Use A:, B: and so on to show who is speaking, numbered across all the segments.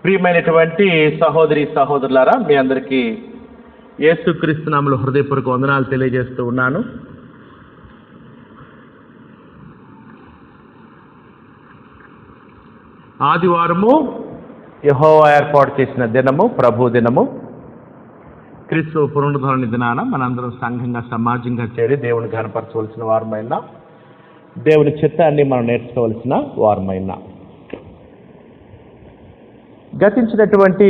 A: ప్రియమైనటువంటి సహోదరి సహోదరులారా, మీ అందరికీ యేసుక్రీస్తు నామములో హృదయపూర్వక వందనాలు తెలియజేస్తూ ఉన్నాను. ఆదివారము యెహోవా ఏర్పాటు చేసిన దినము, ప్రభు దినము. క్రీస్తు పునరుద్ధరణ దినాన మనందరం సంఘంగా సమాజంగా చేరి దేవుని ఘనపరచవలసిన వారమైనా, దేవుని చిత్తాన్ని మనం నేర్చుకోవలసిన వారమైనా. గతించినటువంటి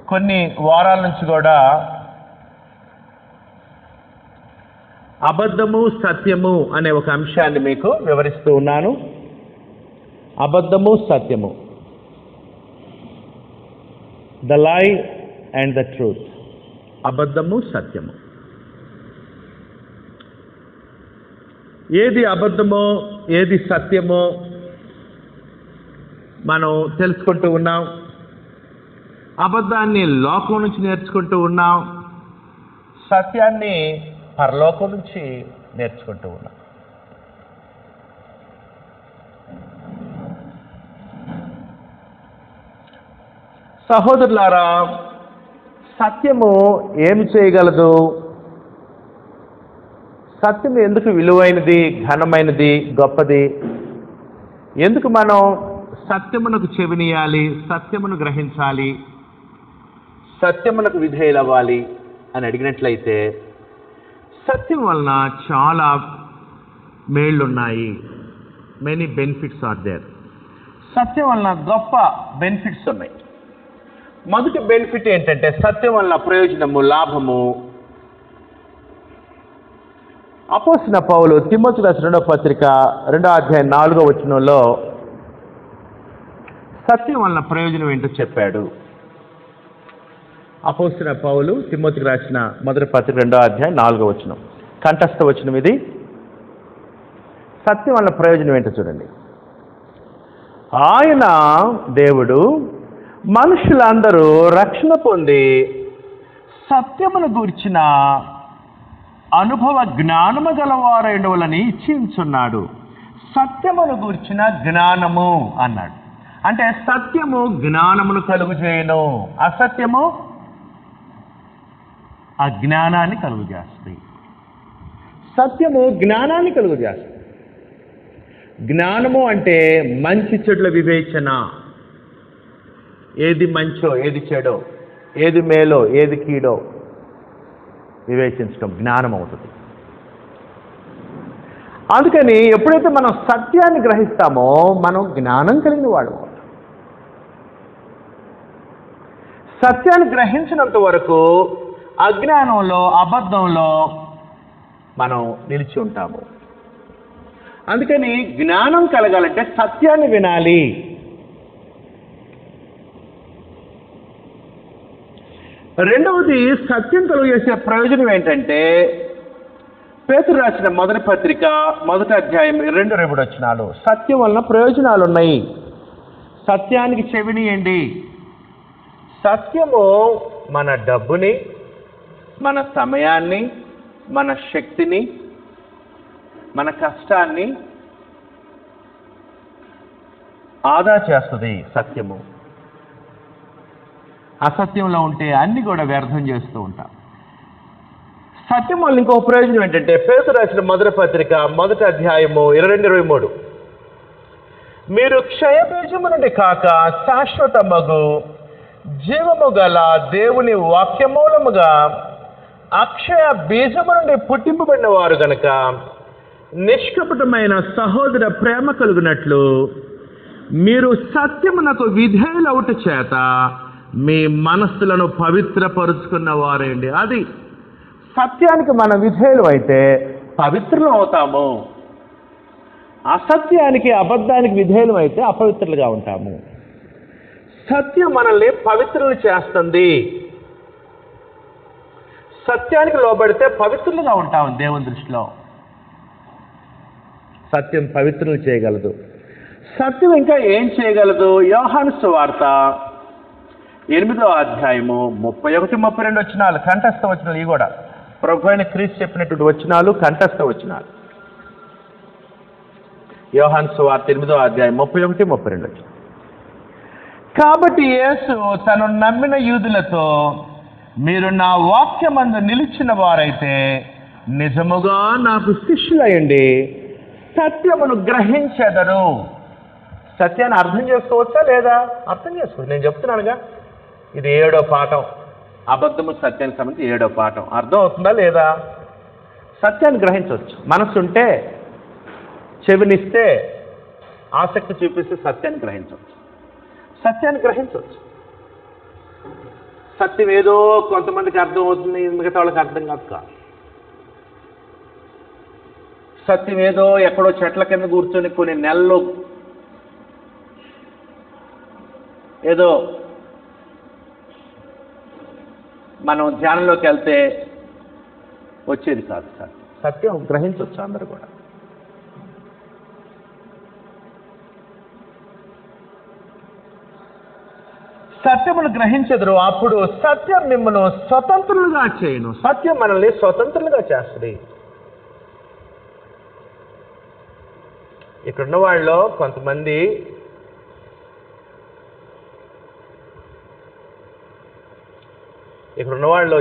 A: కొన్ని వారాల నుంచి కూడా అబద్ధము సత్యము అనే ఒక అంశాన్ని మీకు వివరిస్తూ ఉన్నాను. అబద్ధము సత్యము, ద లై అండ్ ద ట్రూత్. అబద్ధము సత్యము. ఏది అబద్ధమో ఏది సత్యమో మనం తెలుసుకుంటూ ఉన్నాం. అబద్ధాన్ని లోకం నుంచి నేర్చుకుంటూ ఉన్నాం, సత్యాన్ని పరలోకం నుంచి నేర్చుకుంటూ ఉన్నాం. సహోదరులారా, సత్యము ఏమి చేయగలదు? సత్యం ఎందుకు విలువైనది, ఘనమైనది, గొప్పది? ఎందుకు మనం సత్యమునకు చెవినియాలి, సత్యమును గ్రహించాలి, సత్యమునకు విధేయులవ్వాలి అని అడిగినట్లయితే, సత్యం వలన చాలా మేళ్ళున్నాయి. Many benefits are there. సత్యం వలన గొప్ప బెనిఫిట్స్ ఉన్నాయి. మొదటి బెనిఫిట్ ఏంటంటే, సత్యం వలన ప్రయోజనము, లాభము. అపోస్తలుడైన పౌలు తిమోతికి రాసిన 2వ పత్రిక 2వ అధ్యాయం 4వ వచనంలో సత్యం వలన ప్రయోజనం ఏంటో చెప్పాడు. అపోస్తలుడైన పౌలు తిమోతికి రాసిన 1వ పత్రిక 2వ అధ్యాయం 4వ వచనం, కంఠస్థ వచనం ఇది. సత్యం వలన ప్రయోజనం ఏంటో చూడండి. ఆయన దేవుడు మనుషులందరూ రక్షణ పొంది సత్యమును గూర్చిన అనుభవ జ్ఞానము గలవారైనవలని ఇచ్చించున్నాడు. సత్యమును గూర్చిన జ్ఞానము అన్నాడు. అంటే సత్యము జ్ఞానమును కలుగు చేయను, అసత్యము అజ్ఞానాన్ని కలుగు చేస్తుంది. సత్యము జ్ఞానాన్ని కలుగు చేస్తుంది. జ్ఞానము అంటే మంచి చెడుల వివేచన. ఏది మంచో, ఏది చెడో, ఏది మేలో, ఏది కీడో వివేచించడం జ్ఞానం అవుతుంది. అందుకని ఎప్పుడైతే మనం సత్యాన్ని గ్రహిస్తామో మనం జ్ఞానం కలిగిన వాడు. సత్యాన్ని గ్రహించినంత వరకు అజ్ఞానంలో, అబద్ధంలో మనం నిలిచి ఉంటాము. అందుకని జ్ఞానం కలగాలంటే సత్యాన్ని వినాలి. రెండవది, సత్యం కలుగు చేసే ప్రయోజనం ఏంటంటే, పేతురు రాసిన 1వ పత్రిక 1వ అధ్యాయం 2 వచనాలు. సత్యం వలన ప్రయోజనాలు ఉన్నాయి. సత్యానికి చెవినియండి. సత్యము మన డబ్బుని, మన సమయాన్ని, మన శక్తిని, మన కష్టాన్ని ఆదా చేస్తుంది. సత్యము అసత్యంలో ఉంటే అన్ని కూడా వ్యర్థం చేస్తూ ఉంటాం. సత్యం వల్ల ఇంకో ప్రయోజనం ఏంటంటే, పేతురు రాసిన 1వ పత్రిక 1వ అధ్యాయము 22-23, మీరు క్షయబీజము నుండి కాక శాశ్వతమగు జీవము గల దేవుని వాక్యమూలముగా అక్షయ బీజము నుండి పుట్టింపబడిన వారు గనక నిష్కపటమైన సహోదర ప్రేమ కలుగునట్లు మీరు సత్యమునకు విధేయులవుట చేత మీ మనస్సులను పవిత్రపరుచుకున్న వారేండి. అది సత్యానికి మనం విధేయులు అయితే పవిత్రులు అవుతాము. అసత్యానికి, అబద్ధానికి విధేయులు అయితే అపవిత్రులుగా ఉంటాము. సత్యం మనల్ని పవిత్రులు చేస్తుంది. సత్యానికి లోబడితే పవిత్రులుగా ఉంటాము దేవుని దృష్టిలో. సత్యం పవిత్రులు చేయగలదు. సత్యం ఇంకా ఏం చేయగలదు? యోహాను సువార్త 8వ అధ్యాయము 31-32 వచనాలు, కంఠస్థ వచనాలు. ఇవి కూడా ప్రభు అయిన క్రీస్తు చెప్పినటువంటి వచనాలు, కంఠస్థ వచనాలు. యోహాను సువార్త 8వ అధ్యాయం 31-32. కాబట్టి యేసు తను నమ్మిన యూదులతో, మీరు నా వాక్యమందు నిలిచిన వారైతే నిజముగా నాకు శిష్యులయ్యండి, సత్యమును గ్రహించెదరు. సత్యాన్ని అర్థం చేసుకోవచ్చా లేదా? అర్థం చేసుకోవచ్చు. నేను చెప్తున్నానుగా, ఇది 7వ పాఠం, అబద్ధము సత్యానికి సంబంధించి 7వ పాఠం. అర్థం అవుతుందా లేదా? సత్యాన్ని గ్రహించవచ్చు. మనసుంటే, చెవినిస్తే, ఆసక్తి చూపిస్తే సత్యాన్ని గ్రహించవచ్చు. సత్యాన్ని గ్రహించవచ్చు. సత్యం ఏదో కొంతమందికి అర్థం అవుతుంది, మిగతా వాళ్ళకి అర్థం కాదు. సత్యం ఏదో ఎక్కడో చెట్ల కింద కూర్చొని కొన్ని నెలలు ఏదో మనం ధ్యానంలోకి వెళ్తే వచ్చేది కాదు. సత్యం గ్రహించవచ్చు అందరూ కూడా. సత్యమును గ్రహించెదరు, అప్పుడు సత్యం మిమ్మల్ని స్వతంత్రులుగా చేయను. సత్యం మనల్ని స్వతంత్రులుగా చేస్తుంది. ఇక్కడున్న వాళ్ళలో కొంతమంది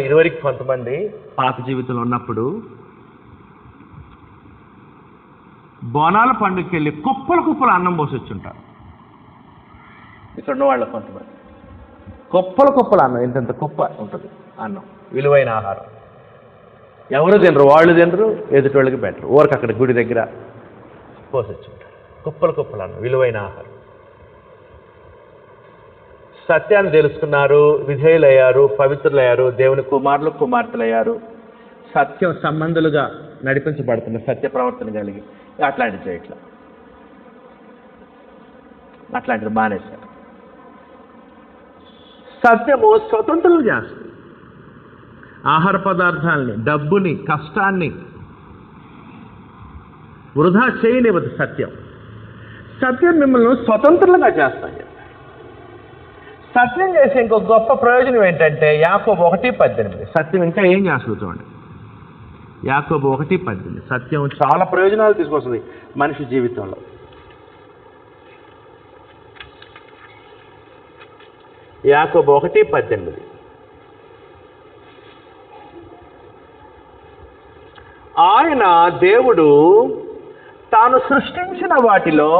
A: ఇదివరకు కొంతమంది పాత జీవితంలో ఉన్నప్పుడు బోనాల పండుగకి వెళ్ళి కుప్పలు అన్నం పోసొచ్చుంటారు. ఇక్కడున్న వాళ్ళు కొంతమంది కుప్పలు అన్నం, ఇంత కుప్ప ఉంటుంది అన్నం, విలువైన ఆహారం. ఎవరు తినరు, వాళ్ళు తినరు, ఎదుటోళ్ళకి పెట్టరు. ఊరికి అక్కడ గుడి దగ్గర పోసొచ్చుంటారు. కుప్పలు అన్నం, విలువైన ఆహారం. సత్యాన్ని తెలుసుకున్నారు, విధేయులయ్యారు, పవిత్రులయ్యారు, దేవుని కుమారులు కుమార్తెలయ్యారు, సత్యం సంబంధులుగా నడిపించబడుతున్న సత్య ప్రవర్తన కలిగి అట్లాంటివి చేయట్లా, అట్లాంటిది మానేశారు. సత్యము స్వతంత్రులు చేస్తుంది. ఆహార పదార్థాలని, డబ్బుని, కష్టాన్ని వృధా చేయనివ్వదు సత్యం. సత్యం మిమ్మల్ని స్వతంత్రులుగా చేస్తాయి. సత్యం చేసే ఇంకో గొప్ప ప్రయోజనం ఏంటంటే యాకోబు 1:18. సత్యం ఇంకా ఏం చేస్తుంది చూడండి. యాకోబు 1:18. సత్యం చాలా ప్రయోజనాలు తీసుకొస్తుంది మనిషి జీవితంలో. యాకోబు 1:18. ఆయన దేవుడు తాను సృష్టించిన వాటిలో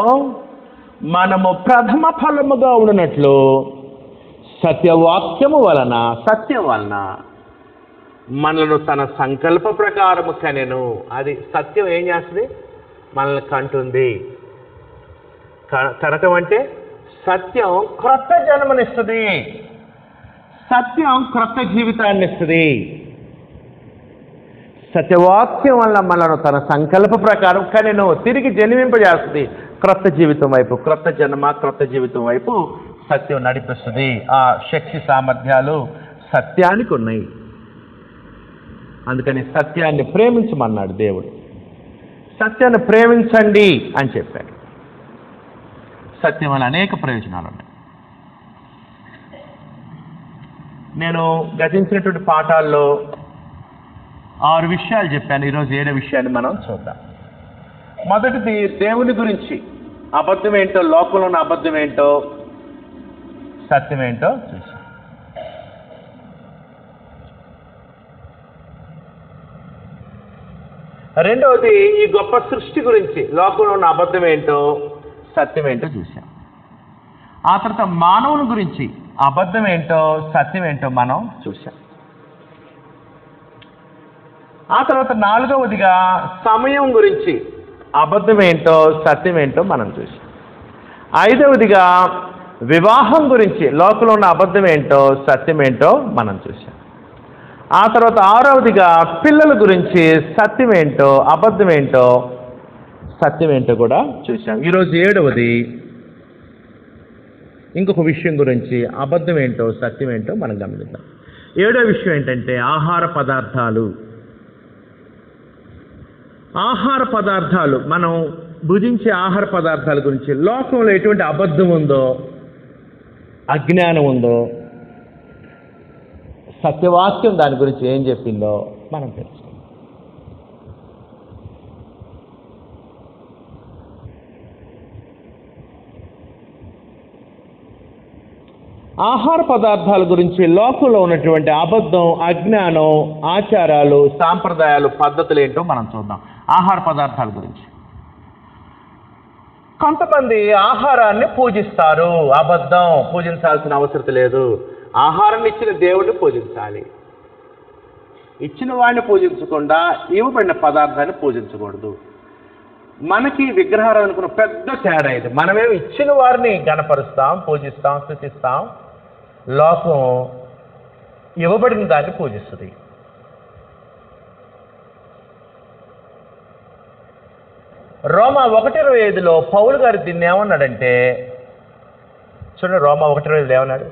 A: మనము ప్రథమ ఫలముగా ఉన్నట్లు సత్యం వలన మనలను తన సంకల్ప ప్రకారము కనెను. అది సత్యం ఏం చేస్తుంది? మనల్ని కంటుంది. కనటం అంటే సత్యం క్రొత్త జన్మనిస్తుంది, సత్యం క్రొత్త జీవితాన్ని ఇస్తుంది. సత్యవాక్యం వల్ల మనను తన సంకల్ప ప్రకారం కనెను, తిరిగి జన్మింపజేస్తుంది. క్రొత్త జీవితం వైపు, క్రొత్త జన్మ, క్రొత్త జీవితం వైపు సత్యం నడిపిస్తుంది. ఆ శక్తి సామర్థ్యాలు సత్యానికి ఉన్నాయి. అందుకని సత్యాన్ని ప్రేమించమన్నాడు దేవుడు. సత్యాన్ని ప్రేమించండి అని చెప్పాడు. సత్యం వల్ల అనేక ప్రయోజనాలు ఉన్నాయి. నేను గతించినటువంటి పాఠాల్లో 6 విషయాలు చెప్పాను. ఈరోజు 7వ విషయాన్ని మనం చూద్దాం. మొదటిది దేవుని గురించి. అబద్ధం ఏంటో, లోకంలో ఉన్న అబద్ధం ఏంటో, సత్యం ఏంటో చూసాం. రెండవది ఈ గొప్ప సృష్టి గురించి, లోకంలో ఉన్న అబద్ధం ఏంటో, సత్యం ఏంటో చూసాం. ఆ తర్వాత మానవుని గురించి, అబద్ధం ఏంటో, సత్యం ఏంటో మనం చూసాం. ఆ తర్వాత 4వదిగా సమయం గురించి, అబద్ధం ఏంటో, సత్యం ఏంటో మనం చూసాం. 5వదిగా వివాహం గురించి, లోకంలో ఉన్న అబద్ధం ఏంటో, సత్యం ఏంటో మనం చూసాం. ఆ తర్వాత 6వదిగా పిల్లల గురించి, సత్యం ఏంటో, అబద్ధం ఏంటో, సత్యం ఏంటో కూడా చూసాం. ఈరోజు 7వది ఇంకొక విషయం గురించి, అబద్ధం ఏంటో, సత్యం ఏంటో మనం గమనిద్దాం. 7వ విషయం ఏంటంటే ఆహార పదార్థాలు. ఆహార పదార్థాలు, మనం భుజించే ఆహార పదార్థాల గురించి లోకంలో ఎటువంటి అబద్ధం ఉందో, అజ్ఞానం ఉందో, సత్యవాక్యం దాని గురించి ఏం చెప్పిందో మనం తెలుసుకుందాం. ఆహార పదార్థాల గురించి లోకంలో ఉన్నటువంటి అబద్ధం, అజ్ఞానం, ఆచారాలు, సాంప్రదాయాలు, పద్ధతులు ఏంటో మనం చూద్దాం. ఆహార పదార్థాల గురించి కొంతమంది ఆహారాన్ని పూజిస్తారు. అబద్ధం, పూజించాల్సిన అవసరం లేదు. ఆహారాన్ని ఇచ్చిన దేవుడిని పూజించాలి. ఇచ్చిన వాడిని పూజించకుండా ఇవ్వబడిన పదార్థాన్ని పూజించకూడదు. మనకి విగ్రహాలు అనుకున్న పెద్ద తేడా ఇది. మనమేమి ఇచ్చిన వారిని గణపరుస్తాం, పూజిస్తాం, స్తుతిస్తాం. లోకం ఇవ్వబడిన దాన్ని పూజిస్తుంది. రోమా 1:25లో పౌలు గారు దీన్ని ఏమన్నాడంటే, చూడండి, రోమా 1:25 ఏమన్నాడు?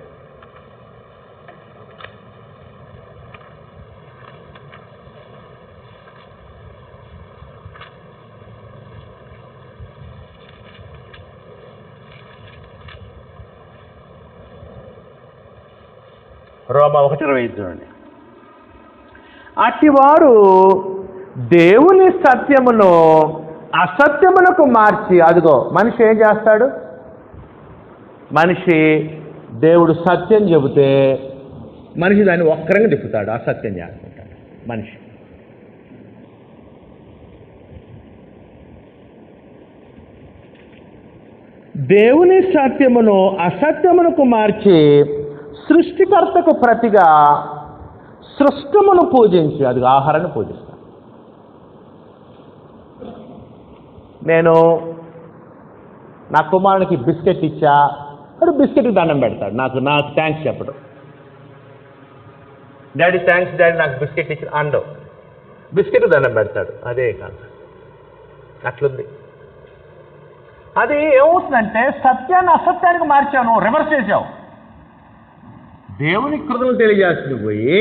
A: రోమా 1:25 చూడండి. అట్టివారు దేవుని సత్యమును అసత్యమునకు మార్చి, అదిగో మనిషి ఏం చేస్తాడు? మనిషి దేవుడు సత్యం చెబితే మనిషి దాన్ని ఒక్కరంగా తిప్పుతాడు, అసత్యం చేస్తుంటాడు మనిషి. దేవుని సత్యమును అసత్యమునకు మార్చి సృష్టికర్తకు ప్రతిగా సృష్టమును పూజించి, అది ఆహారాన్ని పూజిస్తాను. నేను నా కుమారునికి బిస్కెట్ ఇచ్చా, వాడు బిస్కెట్కి దండం పెడతాడు. నాకు థ్యాంక్స్ చెప్పడు. డాడీ థ్యాంక్స్ డాడీ నాకు బిస్కెట్ ఇచ్చిన అండవు, బిస్కెట్ దండం పెడతాడు. అదే కాదు, అట్లుంది. అది ఏమవుతుందంటే సత్యాన్ని అసత్యానికి మార్చావు, నువ్వు రివర్స్ చేసావు. దేవుని కృతజ్ఞతలు తెలియజేస్తుంది పోయి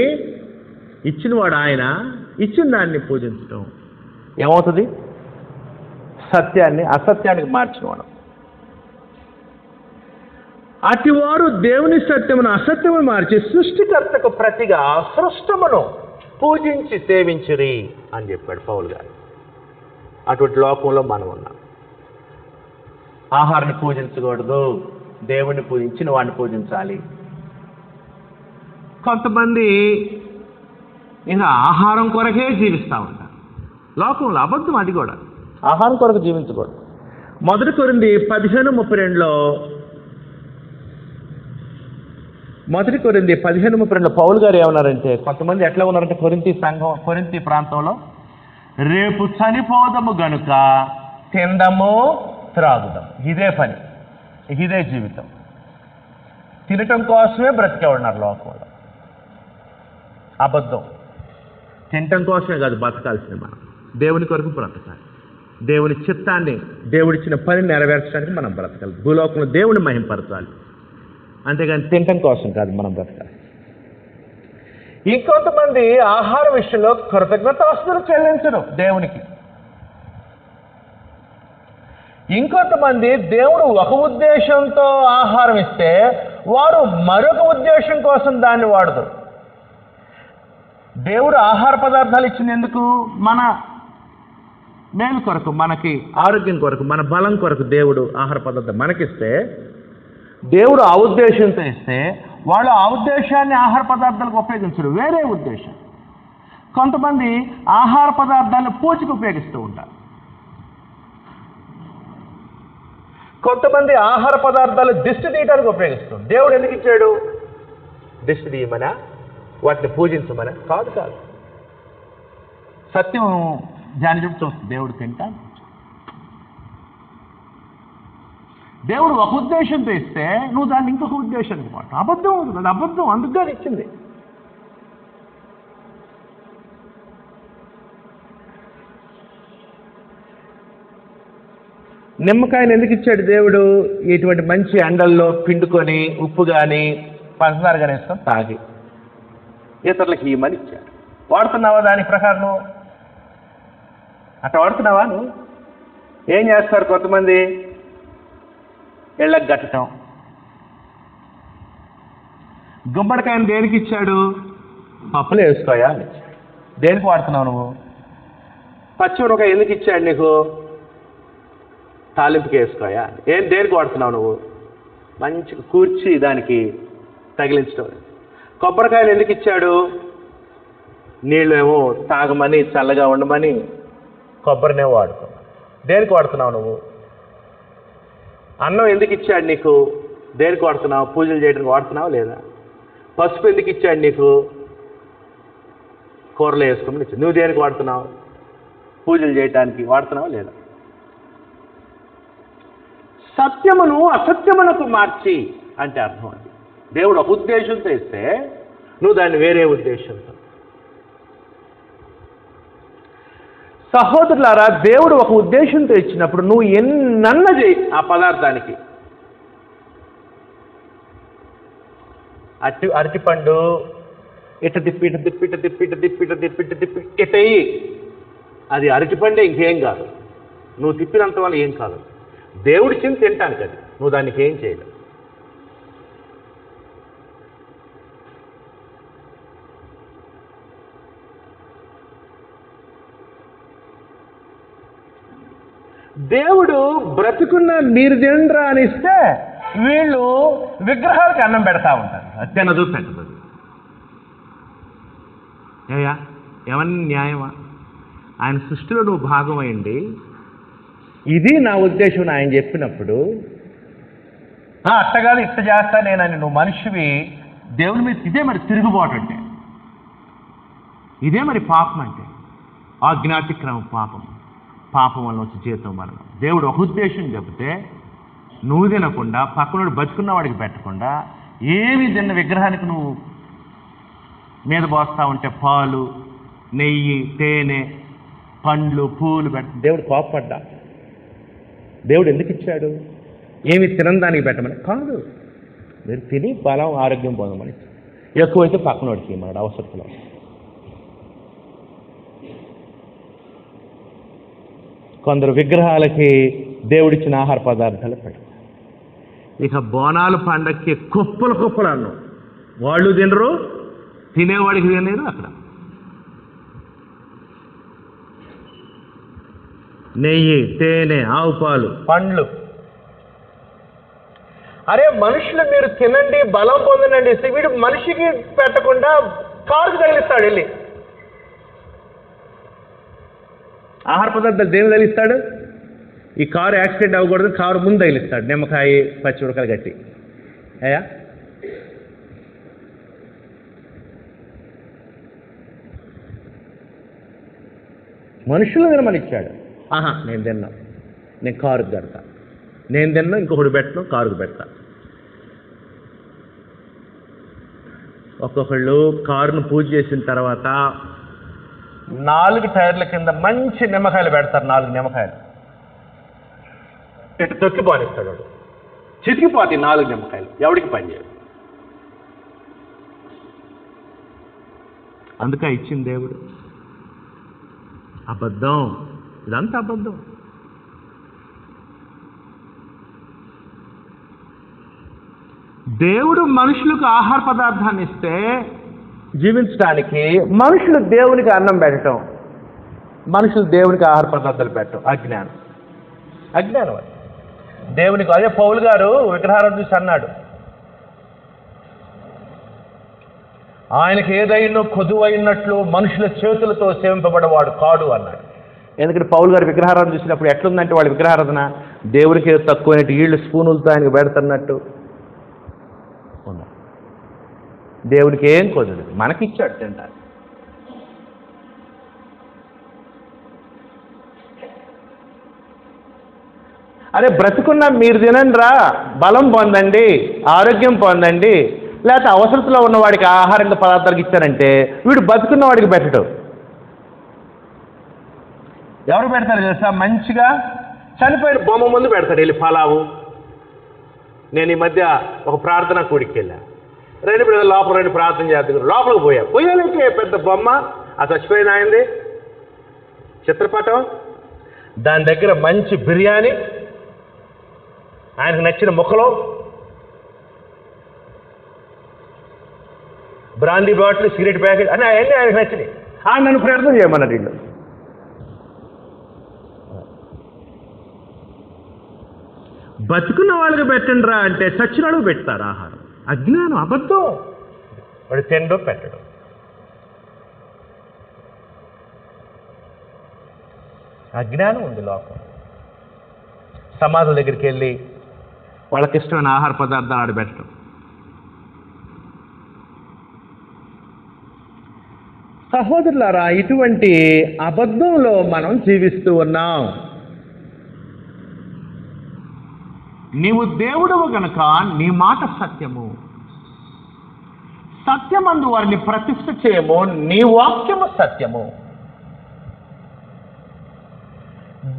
A: ఇచ్చినవాడు ఆయన, ఇచ్చిన దాన్ని పూజించడం ఏమవుతుంది? సత్యాన్ని అసత్యానికి మార్చినవాడు. అటివారు దేవుని సత్యమును అసత్యమును మార్చి సృష్టికర్తకు ప్రతిగా సృష్టమును పూజించి సేవించిరి అని చెప్పాడు పౌలు గారు. అటువంటి లోకంలో మనం ఉన్నాం. ఆహారాన్ని పూజించకూడదు, దేవుణ్ణి పూజించిన వాడిని పూజించాలి. కొంతమంది ఇంకా ఆహారం కొరకే జీవిస్తూ ఉంటారు లోకంలో. అబద్ధం అది కూడా. ఆహారం కొరకు జీవించకూడదు. 1 కొరింథీ 15:32లో 1 కొరింథీ 15:32లో పౌలు గారు ఏమన్నారంటే, కొంతమంది ఎట్లా ఉన్నారంటే కొరింథీ ప్రాంతంలో, రేపు చనిపోదము గనుక తిందము త్రాగుదాం, ఇదే పని, ఇదే జీవితం. తినటం కోసమే బ్రతికే ఉన్నారు లోకంలో. అబద్ధం. తినటం కోసమే కాదు బతకాల్సింది. మనం దేవుని కొరకు బ్రతకాలి. దేవుని చిత్తాన్ని, దేవుడిచ్చిన పనిని నెరవేర్చడానికి మనం బ్రతకాలి. భూలోకంలో దేవుని మహింపరచాలి, అంతేగాని తినటం కోసం కాదు మనం బ్రతకాలి. ఇంకొంతమంది ఆహార విషయంలో కృతజ్ఞతాస్తుతులు చెల్లించరు దేవునికి. ఇంకొంతమంది దేవుడు ఒక ఉద్దేశంతో ఆహారం ఇస్తే వారు మరొక ఉద్దేశం కోసం దాన్ని వాడతారు. దేవుడు ఆహార పదార్థాలు ఇచ్చింది ఎందుకు? మన మేలు కొరకు, మనకి ఆరోగ్యం కొరకు, మన బలం కొరకు దేవుడు ఆహార పదార్థం మనకిస్తే, దేవుడు ఆ ఉద్దేశంతో ఇస్తే వాళ్ళు ఆ ఉద్దేశాన్ని ఆహార పదార్థాలకు ఉపయోగించరు, వేరే ఉద్దేశం. కొంతమంది ఆహార పదార్థాలను పూజకు ఉపయోగిస్తూ ఉంటారు. కొంతమంది ఆహార పదార్థాలు దిష్టి తీయడానికి ఉపయోగిస్తారు. దేవుడు ఎందుకు ఇచ్చాడు? దిష్టి తీయమనా, వాటిని పూజించమనా? కాదు. సత్యం దాని చుట్టూ చూస్తుంది. దేవుడు తింటాను. దేవుడు ఒక ఉద్దేశంతో ఇస్తే నువ్వు దాన్ని ఇంకొక ఉద్దేశానికి పాటు. అబద్ధం అవుతుంది, అది అబద్ధం. అందుకు అది ఇచ్చింది. నిమ్మకాయలు ఎందుకు ఇచ్చాడు దేవుడు? ఇటువంటి మంచి ఎండల్లో పిండుకొని ఉప్పు కానీ పంచదార కానీ వేసుకొని తాగి ఇతరులకి ఇవ్వమని ఇచ్చాడు. వాడుతున్నావా దాని ప్రకారం? నువ్వు అట్లా వాడుతున్నావా? నువ్వు ఏం చేస్తారు కొంతమంది? ఇళ్ళకి కట్టడం. గుమ్మడికాయను దేనికి ఇచ్చాడు? పప్పులు వేసుకోయా అని ఇచ్చాడు. దేనికి వాడుతున్నావు నువ్వు? పచ్చిమిరపకాయ ఎందుకు ఇచ్చాడు నీకు? తాలింపుకి వేసుకోయా. దేనికి వాడుతున్నావు నువ్వు? మంచిగా కూర్చి దానికి తగిలించడం. కొబ్బరికాయలు ఎందుకు ఇచ్చాడు? నీళ్ళు ఏమో తాగమని, చల్లగా ఉండమని కొబ్బరినే వాడుకున్నావు. దేనికి వాడుతున్నావు నువ్వు? అన్నం ఎందుకు ఇచ్చాడు నీకు? దేనికి వాడుతున్నావు? పూజలు చేయడానికి వాడుతున్నావు లేదా? పసుపు ఎందుకు ఇచ్చాడు నీకు? కూరలో వేసుకోమని ఇచ్చాడు. నువ్వు దేనికి వాడుతున్నావు? పూజలు చేయటానికి వాడుతున్నావు లేదా? సత్యమును అసత్యమునకు మార్చి అంటే అర్థం అది. దేవుడు ఒక ఉద్దేశంతో ఇస్తే నువ్వు దాన్ని వేరే ఉద్దేశంతో. సహోదరులారా, దేవుడు ఒక ఉద్దేశంతో ఇచ్చినప్పుడు నువ్వు ఎన్నన్న చేయి ఆ పదార్థానికి. అరటిపండు ఇట తిప్పి ఇట తిప్పి ఇట తిప్పి ఇట తిప్పి ఇట తిప్పి ఇట తిప్పి ఇటయ్యి, అది అరటిపండే, ఇంకేం కాదు. నువ్వు తిప్పినంత వల్ల ఏం కాదు. దేవుడి చింత తింటానికి అది, నువ్వు దానికి ఏం చేయలేవు. దేవుడు బ్రతుకున్న మీరు తినరా అని ఇస్తే వీళ్ళు విగ్రహాలకి అన్నం పెడతా ఉంటారు. అది తినదు పెట్టదు. ఏమన్నా న్యాయమా? ఆయన సృష్టిలో నువ్వు భాగమైంది. ఇది నా ఉద్దేశం ఆయన చెప్పినప్పుడు అట్టగాదు ఇట్ట చేస్తా నేనని నువ్వు మనిషివి దేవుని మీద. ఇదే మరి తిరుగుబాటు అంటే, ఇదే మరి పాపం అంటే. ఆజ్ఞాతిక్రమ పాపం, పాపం వల్ల వచ్చి జీవితం మరణం. దేవుడు ఒక ఉద్దేశం చెబితే నువ్వు తినకుండా పక్కనోడు బతుకున్న వాడికి పెట్టకుండా ఏమి తిన్న విగ్రహానికి నువ్వు మీద పోస్తా ఉంటే పాలు, నెయ్యి, తేనె, పండ్లు, పూలు దేవుడు కోపడ్డా? దేవుడు ఎందుకు ఇచ్చాడు? ఏమి తినదానికి పెట్టమని కాదు, మీరు తిని బలం ఆరోగ్యం పొందమని. ఎక్కువైతే పక్కనోడికి మన అవసరంలో. కొందరు విగ్రహాలకి దేవుడిచ్చిన ఆహార పదార్థాలు పెడతారు. ఇక బోనాలు పండక్కి కుప్పలు కుప్పలు అన్నం, వాళ్ళు తినరు, తినేవాడికి తినలేరు. అక్కడ నెయ్యి, తేనె, ఆవు పాలు, పండ్లు. అరే మనుషులు మీరు తినండి, బలం పొందనండి. వీడు మనిషికి పెట్టకుండా కారుకు తగిలిస్తాడు వెళ్ళి. ఆహార పదార్థాలు దేని తగిలిస్తాడు? ఈ కారు యాక్సిడెంట్ అవ్వకూడదు, కారు ముందు తగిలిస్తాడు నిమ్మకాయ, పచ్చిమిరకాయలు కట్టి. అయ్యా మనుషులు తినమని ఇచ్చాడు. నేను తిన్నా, నేను కారుకు పెడతా. నేను తిన్నా, ఇంకొకటి పెట్టను, కారుకు పెడతా. ఒక్కొక్కళ్ళు కారును పూజ చేసిన తర్వాత 4 టైర్ల కింద మంచి నిమ్మకాయలు పెడతారు. 4 నిమ్మకాయలు ఇటు తొక్కి పానిస్తాడు వాడు. చితికిపోతాయి 4 నిమ్మకాయలు, ఎవడికి పని చేయదు. అందుకే ఇచ్చింది దేవుడు. అబద్ధం, ఇదంతా అబద్ధం. దేవుడు మనుషులకు ఆహార పదార్థాన్ని ఇస్తే జీవించడానికి మనుషులు దేవునికి అన్నం పెట్టడం, మనుషులు దేవునికి ఆహార పదార్థాలు పెట్టడం అజ్ఞానం. అజ్ఞానం అది దేవునికి. అదే పౌలు గారు విగ్రహాలను చూసి అన్నాడు, ఆయనకి ఏదైనా కొదువైనట్లు మనుషుల చేతులతో సేవింపబడవాడు కాడు అన్నాడు. ఎందుకంటే పౌలు గారు విగ్రహారాధన చూసినప్పుడు ఎట్లుందంటే వాళ్ళ విగ్రహారాధన దేవుడికి ఏదో తక్కువైనట్టు వీళ్ళు స్పూనులతో ఆయనకు పెడుతున్నట్టు ఉన్నారు. దేవుడికి ఏం కొద్దు, మనకిచ్చాడు తింటారు. అరే బ్రతుకున్న మీరు తినండి రా, బలం పొందండి, ఆరోగ్యం పొందండి, లేకపోతే అవసరతలో ఉన్నవాడికి ఆహారంగా పదార్థాలకు ఇచ్చారంటే వీడు బతుకున్న వాడికి పెట్టడం. ఎవరు పెడతారు తెలుసా? మంచిగా చనిపోయిన బొమ్మ ముందు పెడతాడు వెళ్ళి పలావు. నేను ఈ మధ్య ఒక ప్రార్థన కూడికి వెళ్ళా. 2 పిల్లలు లోపల 2 ప్రార్థన చేస్తున్నారు. లోపలికి పోయాలంటే పెద్ద బొమ్మ, ఆ చచ్చిపోయిన ఆయనది చిత్రపటం, దాని దగ్గర మంచి బిర్యానీ, ఆయనకు నచ్చిన ముక్కలు, బ్రాందీ బాటిల్, సిగరెట్ ప్యాకెట్ అని అవన్నీ ఆయనకు నచ్చినాయి. నన్ను ప్రార్థన చేయమన్నారు వీళ్ళు. బతుకున్న వాళ్ళకి పెట్టండి రా అంటే చచ్చిన వాళ్ళకి పెడతారు ఆహారం. అజ్ఞానం, అబద్ధం. వాడు తినడం పెట్టడం. అజ్ఞానం ఉంది లోకం. సమాధుల దగ్గరికి వెళ్ళి వాళ్ళకి ఇష్టమైన ఆహార పదార్థాలు ఆడబెట్టడం. సహోదరులారా, ఇటువంటి అబద్ధంలో మనం జీవిస్తూ ఉన్నాం. నీవు దేవుడవు గనుక నీ మాట సత్యము, సత్యమందు వారిని ప్రతిష్ఠ చేయము, నీ వాక్యము సత్యము.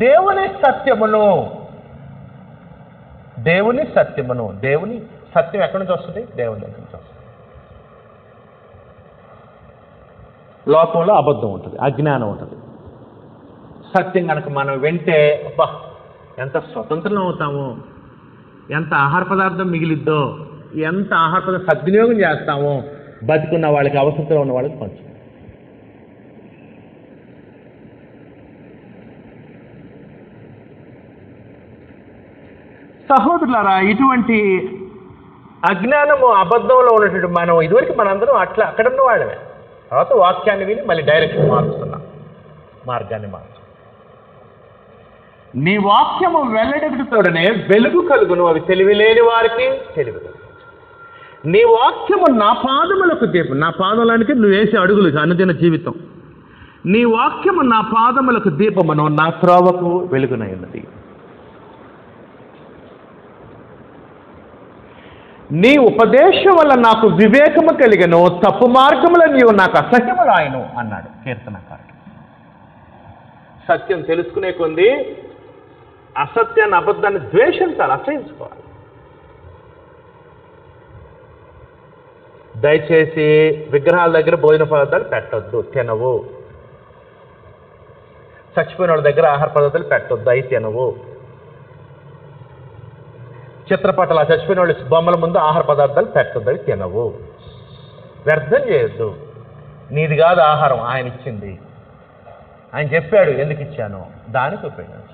A: దేవుని సత్యమును, దేవుని సత్యమును. దేవుని సత్యం ఎక్కడి నుంచి వస్తుంది? దేవుని దగ్గర నుంచి వస్తుంది. లోకంలో అబద్ధం ఉంటుంది, అజ్ఞానం ఉంటుంది. సత్యం కనుక మనం వింటే అబ్బా ఎంత స్వతంత్రం అవుతామో, ఎంత ఆహార పదార్థం మిగిలిద్దో, ఎంత ఆహార పదార్థం సద్వినియోగం చేస్తామో, బతికున్న వాళ్ళకి, అవసరంలో ఉన్న వాళ్ళకి కొంచెం. సహోదరులారా, ఇటువంటి అజ్ఞానము, అబద్ధంలో ఉన్నటువంటి మనం ఇదివరకు మనందరం అక్కడ ఉన్న వాళ్ళమే. తర్వాత వాక్యాన్ని విని మళ్ళీ డైరెక్షన్ మారుస్తున్నాం, మార్గాన్ని మార్చు. నీ వాక్యము వెల్లడితోడనే వెలుగు కలుగును, అవి తెలివిలేని వారికి తెలివి కలుగు. నీ వాక్యము నా పాదములకు దీపం. నా పాదములకి నువ్వు వేసే అడుగులు అనుదిన జీవితం. నీ వాక్యము నా పాదములకు దీపమును, నా త్రోవకు వెలుగునై ఉన్నది. నీ ఉపదేశం వల్ల నాకు వివేకము కలిగను, తప్పు మార్గములను నాకు అసహ్యములాయను అన్నాడు కీర్తనకారుడు. సత్యం తెలుసుకునే కొంది అసత్యాన్ని, అబద్ధాన్ని ద్వేషించాలి, అసహించుకోవాలి. దయచేసి విగ్రహాల దగ్గర భోజన పదార్థాలు పెట్టొద్దు, తినవు. చచ్చిపోయిన వాళ్ళ దగ్గర ఆహార పదార్థాలు పెట్టొద్దు, అవి తినవు. చిత్రపటాలు, చచ్చిపోయిన వాళ్ళ బొమ్మల ముందు ఆహార పదార్థాలు పెట్టొద్దు, అవి తినవు. వ్యర్థం చేయొద్దు. నీది కాదు ఆహారం, ఆయన ఇచ్చింది. ఆయన చెప్పాడు ఎందుకు ఇచ్చాను, దానికి ఉపయోగించు.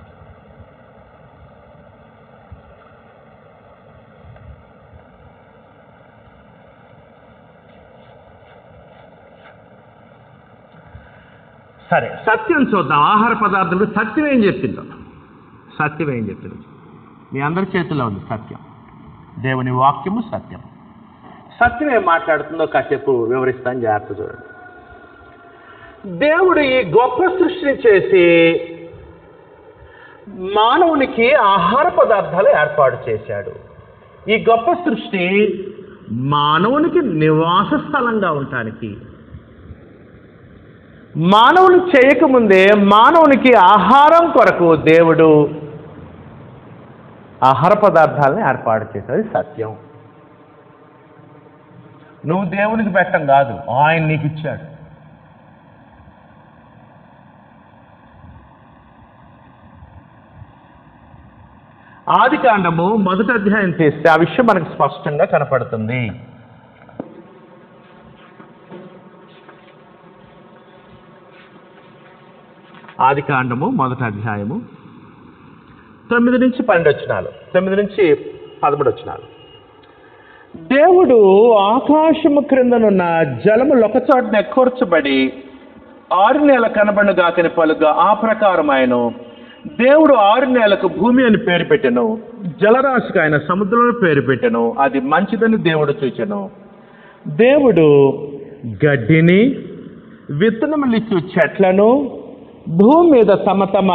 A: సరే, సత్యం చూద్దాం. ఆహార పదార్థాలు సత్యం ఏం చెప్పిందో, సత్యం ఏం చెప్పిందో మీ అందరి చేతిలో ఉంది. సత్యం, దేవుని వాక్యము సత్యం. సత్యం ఏం మాట్లాడుతుందో కాసేపు వివరిస్తాను, జాగ్రత్త చూడండి. దేవుడు ఈ గొప్ప సృష్టిని చేసి మానవునికి ఆహార పదార్థాలు ఏర్పాటు చేశాడు. ఈ గొప్ప సృష్టి మానవునికి నివాస స్థలంగా ఉండటానికి, మానవులు చేయకముందే మానవునికి ఆహారం కొరకు దేవుడు ఆహార పదార్థాలను ఏర్పాటు చేశాడు. సత్యం. నువ్వు దేవునికి పెట్టం కాదు, ఆయన నీకు ఇచ్చాడు. ఆదికాండము 1వ అధ్యాయం తీస్తే ఆ విషయం మనకు స్పష్టంగా కనపడుతుంది. ఆదికాండము 1వ అధ్యాయము 9 నుంచి 12 వచనాలు, 9 నుంచి 13 వచనాలు. దేవుడు ఆకాశము క్రిందనున్న జలములు ఒక చోటనే కూర్చబడి 6 నెలల కనబడుగాకని పలుగా ఆ ప్రకారం ఆయన దేవుడు 6 నెలలకు భూమి అని పేరు పెట్టెను, జలరాశికి ఆయన సముద్రంలో పేరు పెట్టెను. అది మంచిదని దేవుడు చూచెను. దేవుడు గడ్డిని, విత్తనములిచ్చు చెట్లను, భూమి మీద తమ తమ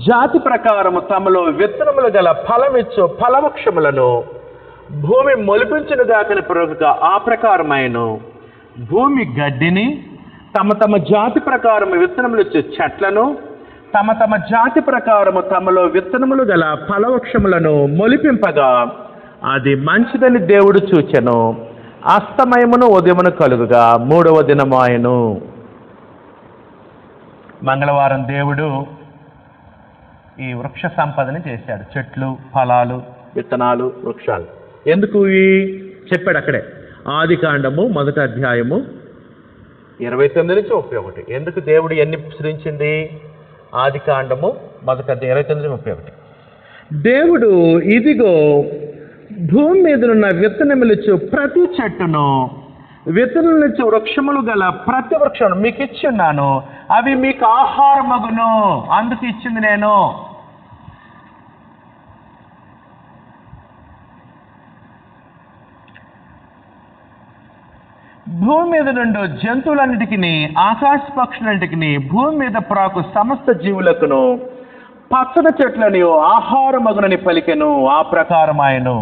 A: జాతి ప్రకారము తమలో విత్తనములు గల ఫలమిచ్చు ఫలవృక్షములను భూమి మొలిపించును గాకని పలుగా ఆ ప్రకారమైన భూమి గడ్డిని, తమ తమ జాతి ప్రకారము విత్తనములిచ్చు చెట్లను, తమ తమ జాతి ప్రకారము తమలో విత్తనములు గల ఫలవృక్షములను మొలిపింపగా అది మంచిదని దేవుడు చూచెను. అస్తమయమును ఉదయమును కలుగుగా 3వ దినము ఆయను. మంగళవారం దేవుడు ఈ వృక్ష సంపదని చేశాడు. చెట్లు, ఫలాలు, విత్తనాలు, వృక్షాలు. ఎందుకు చెప్పాడు అక్కడే. ఆదికాండము 1వ అధ్యాయము 29 నుంచి 31. ఎందుకు దేవుడు ఎన్ని సృష్టించింది? ఆదికాండము 1వ అధ్యాయం 29 నుంచి 31. దేవుడు ఇదిగో భూమి మీదనున్న విత్తనములిచ్చు ప్రతి చెట్టును, విత్తనములిచ్చు వృక్షములు గల ప్రతి వృక్షం మీకు ఇచ్చున్నాను, అవి మీకు ఆహారమగును. అందుకు ఇచ్చింది నేను. భూమి మీద నుండి జంతువులన్నిటికీ, ఆకాశ పక్షులన్నిటికీ, భూమి మీద ప్రాకు సమస్త జీవులకును పచ్చని చెట్లని ఆహారమగునని పలికెను. ఆ ప్రకారం ఆయను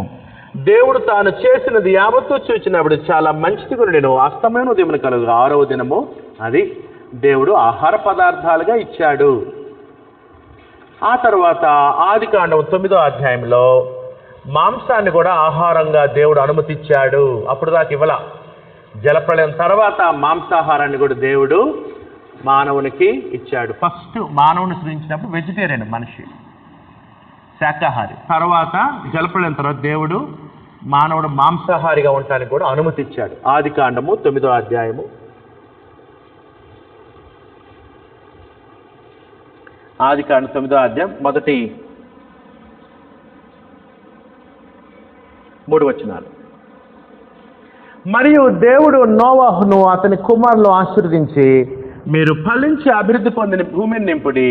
A: దేవుడు తాను చేసినది యావత్తు చూచినప్పుడు చాలా మంచిది కూడా నేను అస్తమైన ఉదయం కలుగు 6వ దినము అది దేవుడు ఆహార పదార్థాలుగా ఇచ్చాడు. ఆ తర్వాత ఆదికాండం 9వ అధ్యాయంలో మాంసాన్ని కూడా ఆహారంగా దేవుడు అనుమతిచ్చాడు. అప్పుడు దాకా ఇవ్వాల. జలప్రళయం తర్వాత మాంసాహారాన్ని కూడా దేవుడు మానవునికి ఇచ్చాడు. ఫస్ట్ మానవుని సృజించినప్పుడు వెజిటేరియన్ మనిషి, శాకాహారి. తర్వాత జలప్రళయం తర్వాత దేవుడు మానవుడు మాంసాహారిగా ఉండటానికి కూడా అనుమతి ఇచ్చాడు. ఆదికాండము 9వ అధ్యాయము. ఆదికాండం 9వ అధ్యాయం మొదటి 3 వచనాలు. మరియు దేవుడు నోవహును అతని కుమారులు ఆశీర్వదించి, మీరు ఫలించి అభివృద్ధి పొందిన భూమిని నింపుడి,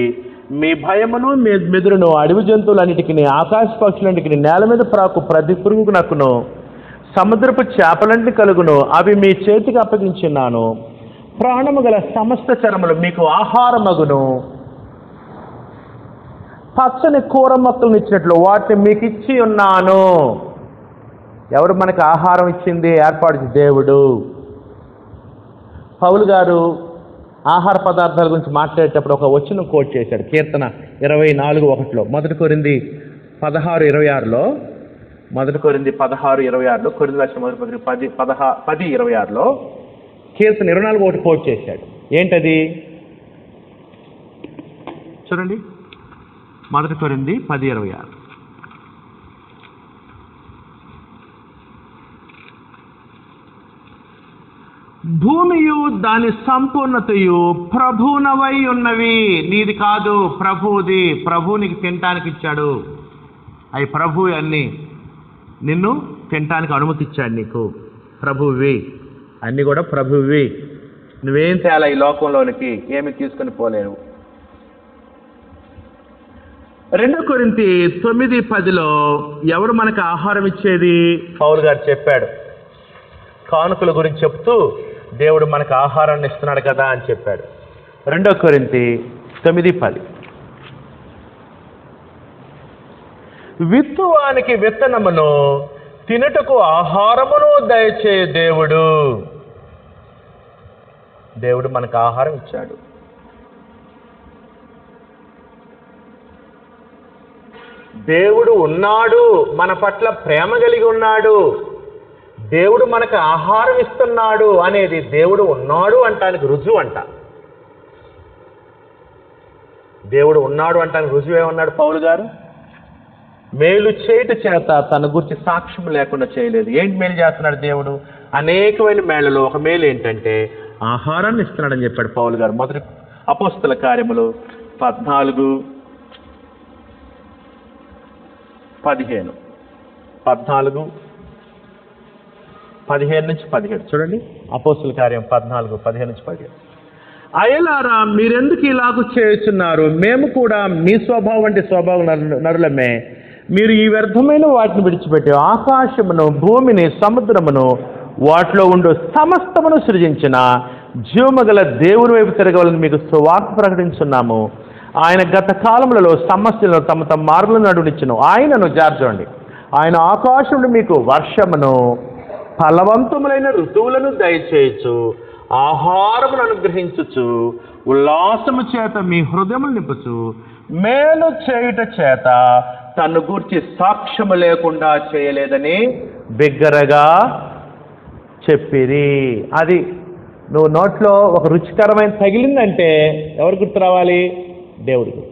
A: మీ భయమును మీ మెదురును అడవి జంతువులన్నిటికీ, ఆకాశ పక్షులన్నిటికీ, నేల మీద ప్రాకు ప్రతి పురుగుకు నక్కును, సముద్రపు చేపలన్నిటి కలుగును, అవి మీ చేతికి అప్పగించున్నాను. ప్రాణము గల సమస్త చరములు మీకు ఆహారమగును. పచ్చని కూర మొక్కలను ఇచ్చినట్లు వాటిని మీకు ఇచ్చి ఉన్నాను. ఎవరు మనకు ఆహారం ఇచ్చింది? ఏర్పాటు దేవుడు. పౌలు గారు ఆహార పదార్థాల గురించి మాట్లాడేటప్పుడు ఒక వచనం కోట్ చేశాడు. కీర్తన 24:1 1 కొరింథీ 16:26లో 1 కొరింథీ 16:26లో కొరింథీ రాసిన మొదటి పత్రిక 10:26లో కీర్తన 24:1 కోట్ చేశాడు. ఏంటది చూడండి. 1 కొరింథీ 10:26. భూమియు దాని సంపూర్ణతయు ప్రభువునవై ఉన్నవి. నీది కాదు, ప్రభువుది. ప్రభు నీకు తినటానికి ఇచ్చాడు. అవి ప్రభు అన్ని నిన్ను తినటానికి అనుమతి ఇచ్చాడు. నీకు ప్రభువి అన్ని కూడా ప్రభువి. నువ్వేం తేలా ఈ లోకంలోనికి, ఏమి తీసుకొని పోలేవు. 2 కొరింథీ 9:10లో ఎవరు మనకు ఆహారం ఇచ్చేది? పౌలు గారు చెప్పాడు. కానుకల గురించి చెప్తూ దేవుడు మనకు ఆహారాన్ని ఇస్తున్నాడు కదా అని చెప్పాడు. 2 కొరింథీ 9:10. విత్తువానికి విత్తనమును, తినుటకు ఆహారమును దయచేయు దేవుడు. దేవుడు మనకు ఆహారం ఇచ్చాడు. దేవుడు ఉన్నాడు, మన పట్ల ప్రేమ కలిగి ఉన్నాడు. దేవుడు మనకు ఆహారం ఇస్తున్నాడు అనేది దేవుడు ఉన్నాడు అంటానికి రుజువు అంట. దేవుడు ఉన్నాడు అంటానికి రుజువు ఏమన్నాడు పౌలు గారు? మేలు చేయట చేత తన గురించి సాక్ష్యం లేకుండా చేయలేదు. ఏంటి మేలు చేస్తున్నాడు దేవుడు? అనేకమైన మేళ్లలో ఒక మేలు ఏంటంటే ఆహారాన్ని ఇస్తున్నాడని చెప్పాడు పౌలు గారు. మొదటి అపోస్తల కార్యములు 14:15 చూడండి. అపోస్తల కార్యం 14:15-17. అయలారా, మీరెందుకు ఇలాగూ చేస్తున్నారు? మేము కూడా మీ స్వభావం వంటి స్వభావం నరులమే. మీరు ఈ వ్యర్థమైన వాటిని విడిచిపెట్టి ఆకాశమును, భూమిని, సముద్రమును, వాటిలో ఉండు సమస్తమును సృజించిన జీవమగల దేవుని వైపు తిరగవాలని మీకు సువార్త ప్రకటించున్నాము. ఆయన గత కాలములలో సమస్యలను తమ తమ మార్గంలో నడునిచ్చును. ఆయనను జార్చండి. ఆయన ఆకాశమును మీకు వర్షమును, ఫలవంతములైన ఋతువులను దయచేయచ్చు, ఆహారమును అనుగ్రహించుచు, ఉల్లాసము చేత మీ హృదయములు నింపుచు, మేలు చేయుట చేత తను గూర్చి సాక్ష్యము లేకుండా చేయలేదని బిగ్గరగా చెప్పిరి. అది నువ్వు నోట్లో ఒక రుచికరమైన తగిలిందంటే ఎవరు గుర్తు రావాలి? దేవుడికి.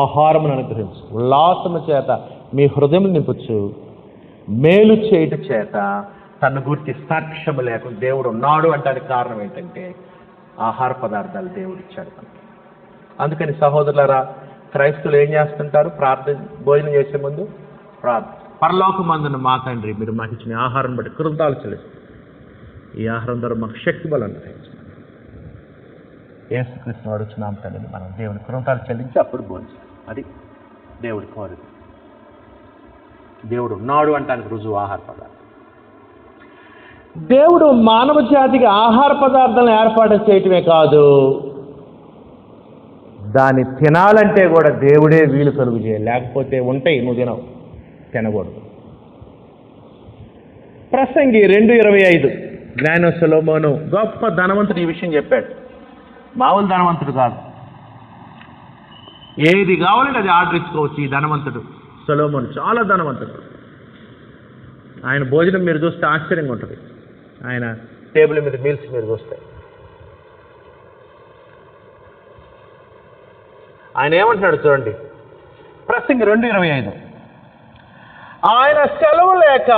A: ఆహారమును అనుగ్రహించు, ఉల్లాసము చేత మీ హృదయం నింపచ్చు, మేలు చేయుట చేత తన గురించి సాక్ష్యము లేకుండా దేవుడు ఉన్నాడు అంటానికి కారణం ఏంటంటే ఆహార పదార్థాలు దేవుడు ఇచ్చాడు. అందుకని సహోదరులారా, క్రైస్తవులు ఏం చేస్తుంటారు? భోజనం చేసే ముందు పరలోకమందున్న మా తండ్రి, మీరు మాకు ఇచ్చిన ఆహారం బట్టి కృతజ్ఞతలు చెల్లిస్తాం. ఈ ఆహారం ద్వారా మాకు శక్తి బలం యేసుక్రీస్తును అడుగుతున్నాం తండ్రి. మనం దేవుని కృతజ్ఞతలు చెల్లించి అప్పుడు భోజనం. అది దేవుడి కోరిక. దేవుడు ఉన్నాడు అంటానికి రుజువు ఆహార పదార్థం. దేవుడు మానవ జాతికి ఆహార పదార్థాలను ఏర్పాటు చేయటమే కాదు, దాన్ని తినాలంటే కూడా దేవుడే వీలు కలుగు చేయాలి. లేకపోతే ఉంటాయి, నువ్వు తినకూడదు. ప్రసంగి 2:25 జ్ఞాన సొలొమోను గొప్ప ధనవంతుడు ఈ విషయం చెప్పాడు. మామూలు ధనవంతుడు కాదు, ఏది కావాలంటే అది ఆర్డర్ ఇచ్చుకోవచ్చు. ఈ ధనవంతుడు సొలొమోను చాలా ధనవంతుడు. ఆయన భోజనం మీరు చూస్తే ఆశ్చర్యంగా ఉంటుంది. ఆయన టేబుల్ మీద మీల్స్ మీరు చూస్తాయి. ఆయన ఏమంటున్నాడు చూడండి, ప్రసంగి 2:25. ఆయన సెలవు లేక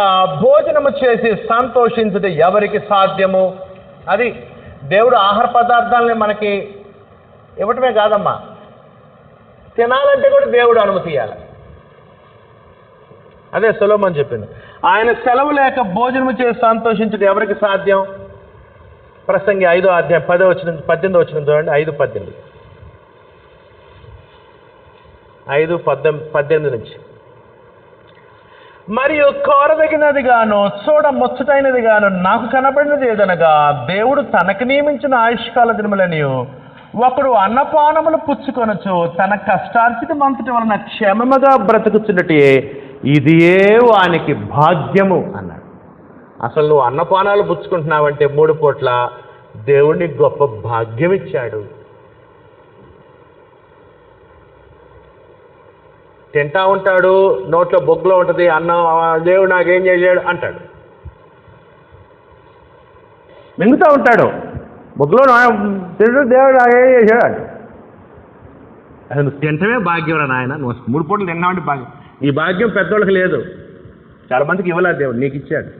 A: భోజనము చేసి సంతోషించుట ఎవరికి సాధ్యము? అది దేవుడు ఆహార పదార్థాలని మనకి ఇవ్వటమే కాదమ్మా, తినాలంటే కూడా దేవుడు అనుమతి ఇవ్వాలి. అదే సొలొమోను చెప్పింది. ఆయన సెలవు లేక భోజనము చేసి సంతోషించుట ఎవరికి సాధ్యం? ప్రసంగి 5:18 చూడండి. 5:18 5:18 నుంచి. మరియు కోరదగినది గాను చూడ ముచ్చటైనది గాను నాకు కనబడినది ఏదనగా, దేవుడు తనకు నియమించిన ఆయుష్కాల దినములనియు ఒకడు అన్నపానములు పుచ్చుకొనొచ్చు తన కష్టార్జితమంతటి వలన క్షేమముగా బ్రతుకుచున్నట్టే ఇదియే వానికి భాగ్యము అన్నాడు. అసలు నువ్వు అన్నపానాలు పుచ్చుకుంటున్నావంటే 3 పూట్ల దేవుడిని గొప్ప భాగ్యం ఇచ్చాడు. తింటా ఉంటాడు, నోట్లో బొగ్గులో ఉంటుంది, అన్నం దేవుడు నాకేం చేశాడు అంటాడు. మింగుతూ ఉంటాడు, బొగ్గులో తింటాడు, దేవుడు నాకేం చేశాడు అంటాడు. అసలు నువ్వు తింటమే భాగ్యం రా నాయన. నువ్వు 3 పూటలు తిన్నావంటే భాగ్యం. ఈ భాగ్యం పెద్దోళ్ళకి లేదు, చాలా మందికి ఇవ్వలేదు, దేవుడు నీకు ఇచ్చాడు.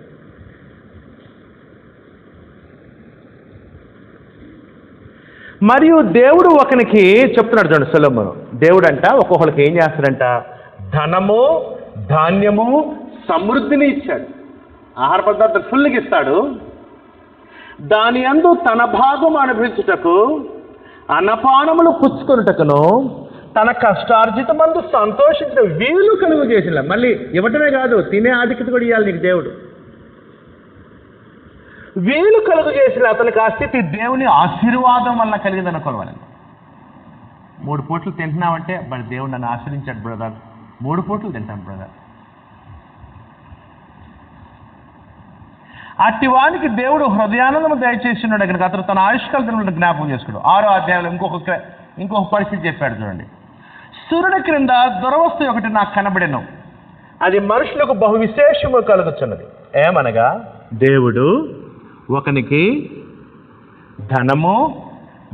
A: మరియు దేవుడు ఒకనికి చెప్తున్నాడు చూడండి సొలొమోను. దేవుడు అంట ఒక్కొక్కరికి ఏం చేస్తాడంట, ధనము ధాన్యము సమృద్ధిని ఇచ్చాడు. ఆహార పదార్థం ఫుల్గా ఇస్తాడు. దాని యందు తన భాగం అనుభవించుటకు అన్నపానములు పుచ్చుకొనుటకును తన కష్టార్జితమందు సంతోషించిన వీలు కలుగు చేసిన. మళ్ళీ ఇవ్వటమే కాదు, తినే ఆధిక్యత కూడా ఇవ్వాలి నీకు దేవుడు. వీలు కలుగు చేసిన అతనికి ఆ స్థితి దేవుని ఆశీర్వాదం వల్ల కలిగింది అనుకోవాలి. 3 పూటలు తింటున్నామంటే మరి దేవుడు నన్ను ఆశ్రయించాడు బ్రదర్. 3 పూటలు తింటాను బ్రదర్. అట్టి వానికి దేవుడు హృదయానందము దయచేస్తున్నాడు. కనుక అతను తన ఆయుష్కాలను జ్ఞాపకం చేసుకున్నాడు. 6వ అధ్యాయంలో ఇంకొక పరిస్థితి చెప్పాడు చూడండి. సూర్యుడి క్రింద దురవస్థ ఒకటి నాకు కనబడెను, అది మనుషులకు బహు విశేషము కలుగుతున్నది. ఏమనగా, దేవుడు ఒకనికి ధనము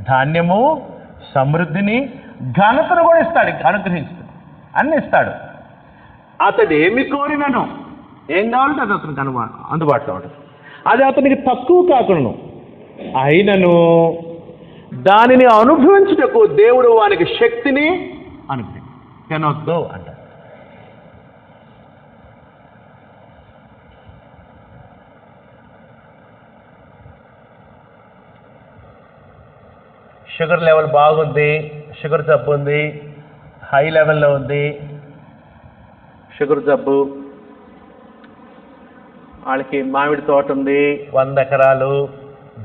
A: ధాన్యము సమృద్ధిని ఘనతను కూడా ఇస్తాడు, అనుగ్రహిస్తాడు, అన్ని ఇస్తాడు. అతడు ఏమి కోరినను, ఏం కావాలంటే అది అతనికి అందుబాటులో ఉంటుంది. అది అతనికి తక్కువ కాకుండా అయినను దానిని అనుభవించుటకు దేవుడు వానికి శక్తిని తినొద్దు అంటారు. షుగర్ లెవెల్ బాగుంది, షుగర్ జబ్బు ఉంది, హై లెవెల్లో ఉంది షుగర్ జబ్బు. వాళ్ళకి మామిడి తోట ఉంది, 100 ఎకరాలు,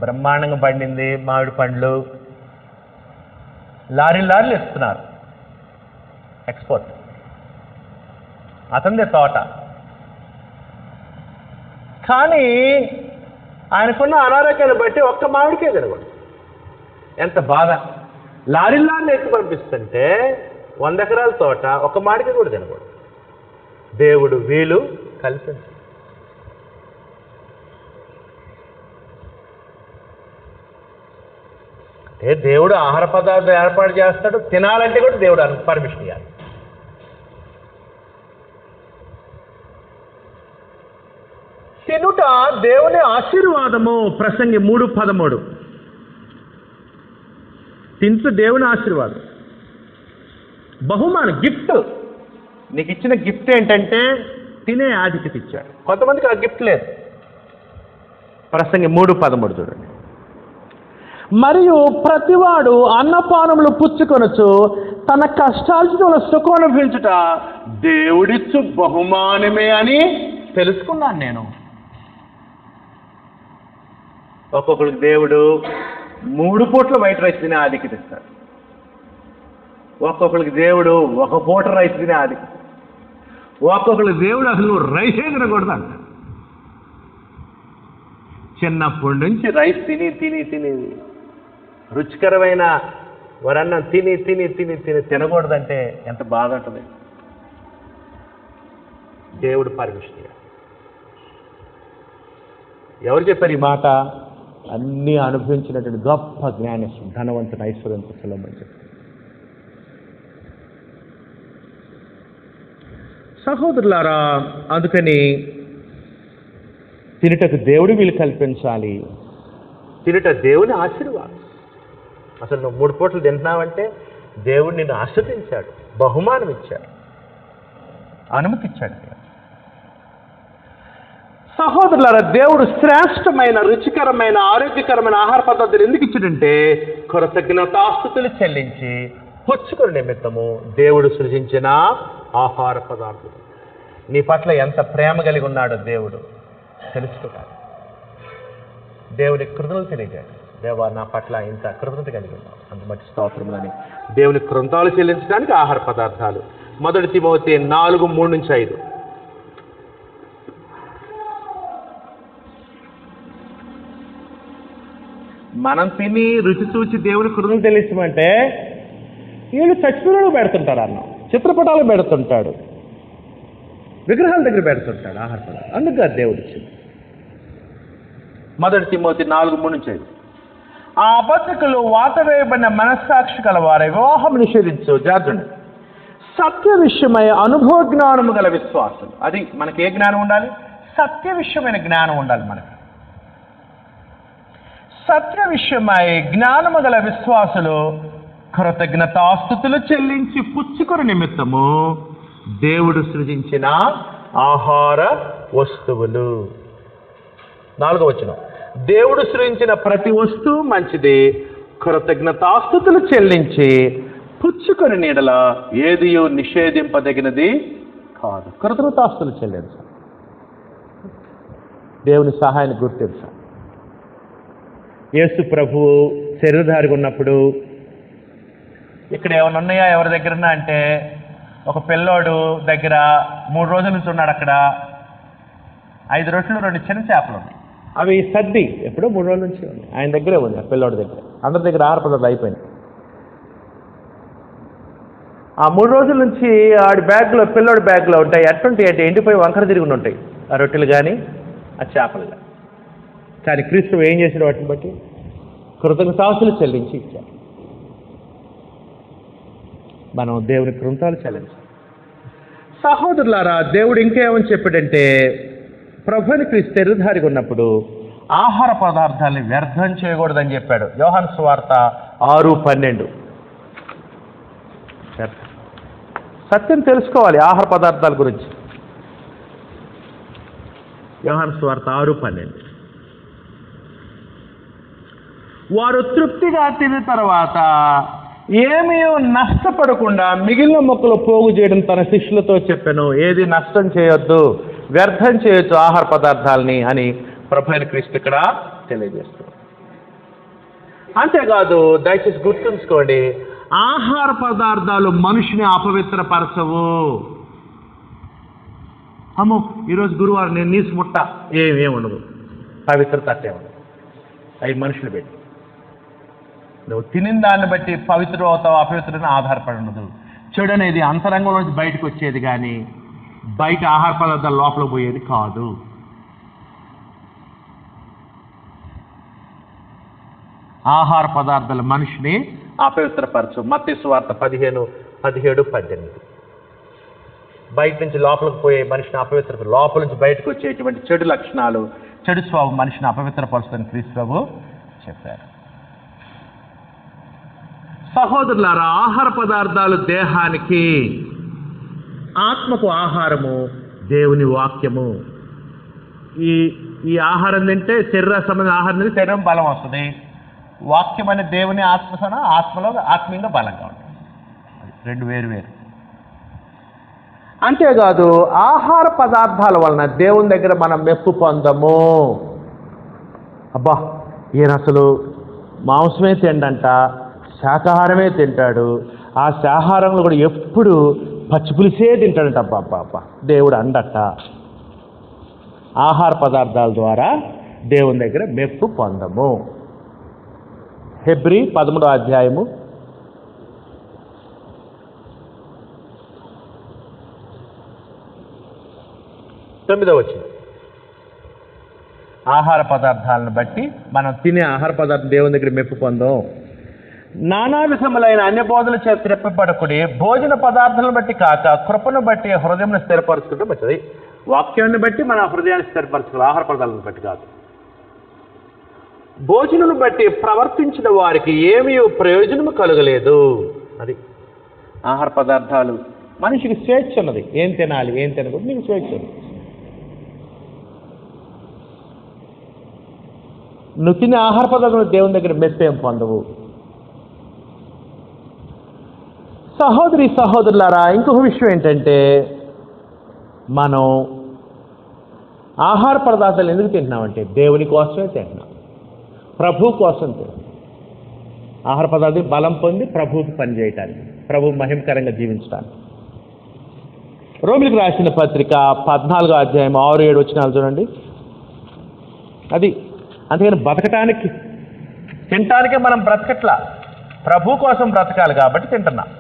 A: బ్రహ్మాండంగా పండింది మామిడి పండ్లు, లారీలు ఇస్తున్నారు ఎక్స్పోర్ట్. అతనిదే తోట. కానీ ఆయనకున్న అనారోగ్యాన్ని బట్టి ఒక్క మామిడికే తినకూడదు. ఎంత బాధ! లారీలు ఎత్తి పంపిస్తుంటే 100 ఎకరాల తోట ఒక్క మామిడికి కూడా తినకూడదు. దేవుడు వీలు కల్పించాడు. దేవుడు ఆహార పదార్థం ఏర్పాటు చేస్తాడు, తినాలంటే కూడా దేవుడు పర్మిషన్ ఇవ్వాలి. తినుట దేవుని ఆశీర్వాదము. ప్రసంగి 3:13. తింటూ దేవుని ఆశీర్వాదం. బహుమానం, గిఫ్ట్. నీకు ఇచ్చిన గిఫ్ట్ ఏంటంటే తినే ఆధిక్యత ఇచ్చాడు. కొంతమందికి ఆ గిఫ్ట్ లేదు. ప్రసంగి 3:13 చూడండి. మరియు ప్రతివాడు అన్నపానములు పుచ్చుకొనొచ్చు తన కష్టార్జిత సుఖం అనుభవించుట దేవుడిచ్చు బహుమానమే అని తెలుసుకున్నాను నేను. ఒక్కొక్కరికి దేవుడు 3 పూట్ల వైట్ రైస్ తినే ఆధిక్యత ఇస్తాడు. ఒక్కొక్కరికి దేవుడు 1 పూట రైస్ తినే ఆధిక్యత. ఒక్కొక్కరికి దేవుడు అసలు రైసే తినకూడదు అంటాడు. చిన్నప్పటి నుంచి రైస్ తిని తిని తిని రుచికరమైన వరన్నం తిని తిని తిని తిని తినకూడదంటే ఎంత బాధ ఉంటుంది. దేవుడు పర్మిషన్. ఎవరు చెప్పారు ఈ మాట? అన్నీ అనుభవించినటువంటి గొప్ప జ్ఞానేశ్వరుడు, ధనవంతుడు, ఐశ్వర్యంతో సులభం చెప్పారు. సహోదరులారా, అందుకని తినుటకు దేవుడు వీలు కల్పించాలి. తినుట దేవుని ఆశీర్వాదం. అసలు నువ్వు 3 పూటలు తింటున్నావంటే దేవుడు నిన్ను ఆశీర్వదించాడు, బహుమానం ఇచ్చాడు, అనుమతి ఇచ్చాడు. సహోదరులారా, దేవుడు శ్రేష్టమైన, రుచికరమైన, ఆరోగ్యకరమైన ఆహార పద్ధతులు ఎందుకు ఇచ్చాడంటే కృతజ్ఞతాస్తుతులు చెల్లించి పుచ్చుకునే నిమిత్తము దేవుడు సృజించిన ఆహార పదార్థాలు. నీ పట్ల ఎంత ప్రేమ కలిగి ఉన్నాడో దేవుడు తెలుసుకోవాలి. దేవుని కృతజ్ఞతలు తెలియజేయాలి. దేవా, నా పట్ల ఇంత కృతజ్ఞత కలిగి ఉన్నావు, అంత మట్టి స్తోత్రములని దేవుని కృతజ్ఞతలు చెల్లించడానికి ఆహార పదార్థాలు. 1 తిమోతి 4:3-5. మనం తిని రుచి చూచి దేవుని కృతజ్ఞతలు తెలియమంటే వీళ్ళు చచ్చిపోయిన పెడుతుంటారు, అన్నం చిత్రపటాలు పెడుతుంటాడు, విగ్రహాల దగ్గర పెడుతుంటాడు ఆహార పదార్థాలు. అందుకు దేవుడు ఇచ్చింది. 1 తిమోతి 4:3-5. ఆ అబద్ధికులు వాత వేయబడిన మనస్సాక్షి కలవారే వివాహం నిషేధించు జాతుడు సత్య విషయమై అనుభవ జ్ఞానము గల విశ్వాసులు. అది మనకి ఏ జ్ఞానం ఉండాలి? సత్య విషయమైన జ్ఞానం ఉండాలి మనకి. సత్య విషయమై జ్ఞానము గల విశ్వాసులు కృతజ్ఞతాస్తుతులు చెల్లించి పుచ్చుకుని నిమిత్తము దేవుడు సృజించిన ఆహార వస్తువులు. 4వ వచనం. దేవుడు సృజించిన ప్రతి వస్తువు మంచిది, కృతజ్ఞతాస్తుతులు చెల్లించి పుచ్చుకొని నీడల ఏదియో నిషేధింపదగినది కాదు. కృతజ్ఞతాస్తుతులు చెల్లించాలి. దేవుని సహాయాన్ని గుర్తించాలి. యేసు ప్రభువు శరీరధారిగా ఉన్నప్పుడు ఇక్కడ ఏమైనా ఉన్నాయా ఎవరి దగ్గరన్నా అంటే ఒక పిల్లోడు దగ్గర 3 రోజుల నుంచి ఉన్నాడు. అక్కడ 5 రొట్టెలు 2 చిన్న చేపలు ఉన్నాయి. అవి సర్ది ఎప్పుడో 3 రోజుల నుంచి ఉన్నాయి. ఆయన దగ్గరే ఉంది, ఆ పిల్లోడి దగ్గర. అందరి దగ్గర ఆహార పదార్థాలు అయిపోయింది. ఆ 3 రోజుల నుంచి ఆడి బ్యాగ్లో, పిల్లోడి బ్యాగ్లో ఉంటాయి. ఎట్టుంటాయి అంటే ఎండిపోయి వంకర తిరిగి ఉంటాయి ఆ రొట్టెలు కానీ ఆ చేపలు కానీ. కానీ క్రీస్తు ఏం చేశాడు? వాటిని బట్టి కృతజ్ఞతాస్తుతులు చెల్లించి ఇచ్చాడు. మనం దేవుని కృతజ్ఞతలు చెల్లించాలి. సహోదరులారా, దేవుడు ఇంకేమని చెప్పాడంటే ప్రభువుని క్రీస్తు శరీరధారిగా ఉన్నప్పుడు ఆహార పదార్థాలని వ్యర్థం చేయకూడదని చెప్పాడు. యోహాను సువార్త 6:12. సత్యం తెలుసుకోవాలి ఆహార పదార్థాల గురించి. యోహాను సువార్త 6:12. వారు తృప్తిగా తిన్న తర్వాత ఏమీ నష్టపడకుండా మిగిలిన మొక్కలు పోగు చేయడం తన శిష్యులతో చెప్పాను. ఏది నష్టం చేయొద్దు, వ్యర్థం చేయొచ్చు ఆహార పదార్థాలని అని ప్రభువైన క్రీస్తు ఇక్కడ తెలియజేస్తారు. అంతేకాదు, దయచేసి గుర్తుంచుకోండి, ఆహార పదార్థాలు మనిషిని అపవిత్రపరచవు. అమ్మో ఈరోజు గురువారం నేను నీసు ముట్ట ఏమీ ఉండదు, పవిత్రత అట్టే ఉండదు. అవి మనుషులు పెట్టి నువ్వు తినిన దాన్ని బట్టి పవిత్రం అవుతావు, అపవిత్రని ఆధారపడి ఉండదు. చెడు అనేది అంతరంగంలో నుంచి బయటకు వచ్చేది కానీ బయట ఆహార పదార్థాలు లోపల పోయేది కాదు. ఆహార పదార్థాలు మనిషిని అపవిత్రపరచు. మత్తయి సువార్త 15:17-18. బయట నుంచి లోపలికి పోయే మనిషిని అపవిత్ర, లోపల నుంచి బయటకు వచ్చేటువంటి చెడు లక్షణాలు, చెడు స్వభావం మనిషిని అపవిత్రపరుస్తుందని క్రీస్తు ప్రభు చెప్పారు. సహోదరులారా, ఆహార పదార్థాలు దేహానికి, ఆత్మకు ఆహారము దేవుని వాక్యము. ఈ ఆహారం తింటే శరీర సంబంధ ఆహారం తింటే శరీరం బలం వస్తుంది. వాక్యం అనే దేవుని ఆత్మలో ఆత్మీయంగా బలంగా ఉంటుంది. రెండు వేరు. అంతేకాదు ఆహార పదార్థాల వలన దేవుని దగ్గర మనం మెప్పు పొందము. అబ్బా, ఈయన అసలు మాంసమే తిండంట, శాకాహారమే తింటాడు, ఆ శాకాహారంలో కూడా ఎప్పుడు పచ్చిపులిసే తింటాడంట. అబ్బా దేవుడు అందట. ఆహార పదార్థాల ద్వారా దేవుని దగ్గర మెప్పు పొందము. హెబ్రీ 11వ అధ్యాయము 9వ వచనం. ఆహార పదార్థాలను బట్టి మనం తినే ఆహార పదార్థం దేవుని దగ్గర మెప్పు పొందాం. నానా విషములైన అన్య బోధల చేత త్రెప్పబడకుడి, భోజన పదార్థాలను బట్టి కాక కృపను బట్టి హృదయం స్థిరపరచుకుంటే మంచిది. వాక్యాన్ని బట్టి మన హృదయాన్ని స్థిరపరచుకోవాలి, ఆహార పదార్థాలను బట్టి కాదు. భోజనను బట్టి ప్రవర్తించిన వారికి ఏమీ ప్రయోజనము కలగలేదు. అది ఆహార పదార్థాలు. మనిషికి స్వేచ్ఛ ఉన్నది, ఏం తినాలి ఏం తినకూడదు, నీకు స్వేచ్ఛ ఉంది. నువ్వు తినే ఆహార పదార్థాలు దేవుని దగ్గర మెప్పేం పొందవు. సహోదరులారా, ఇంకొక విషయం ఏంటంటే, మనం ఆహార పదార్థాలు ఎందుకు తింటున్నామంటే దేవుని కోసమే తింటున్నాం, ప్రభు కోసం తింటున్నాం. ఆహార పదార్థాలు బలం పొంది ప్రభువుకి పనిచేయటానికి, ప్రభు మహిమకరంగా జీవించడానికి. రోమిలకు రాసిన పత్రిక 14వ అధ్యాయం 6-7 వచనాలు చూడండి. అది అందుకని బతకటానికి, తినటానికే మనం బ్రతకట్లా, ప్రభు కోసం బ్రతకాలి కాబట్టి తింటున్నాం.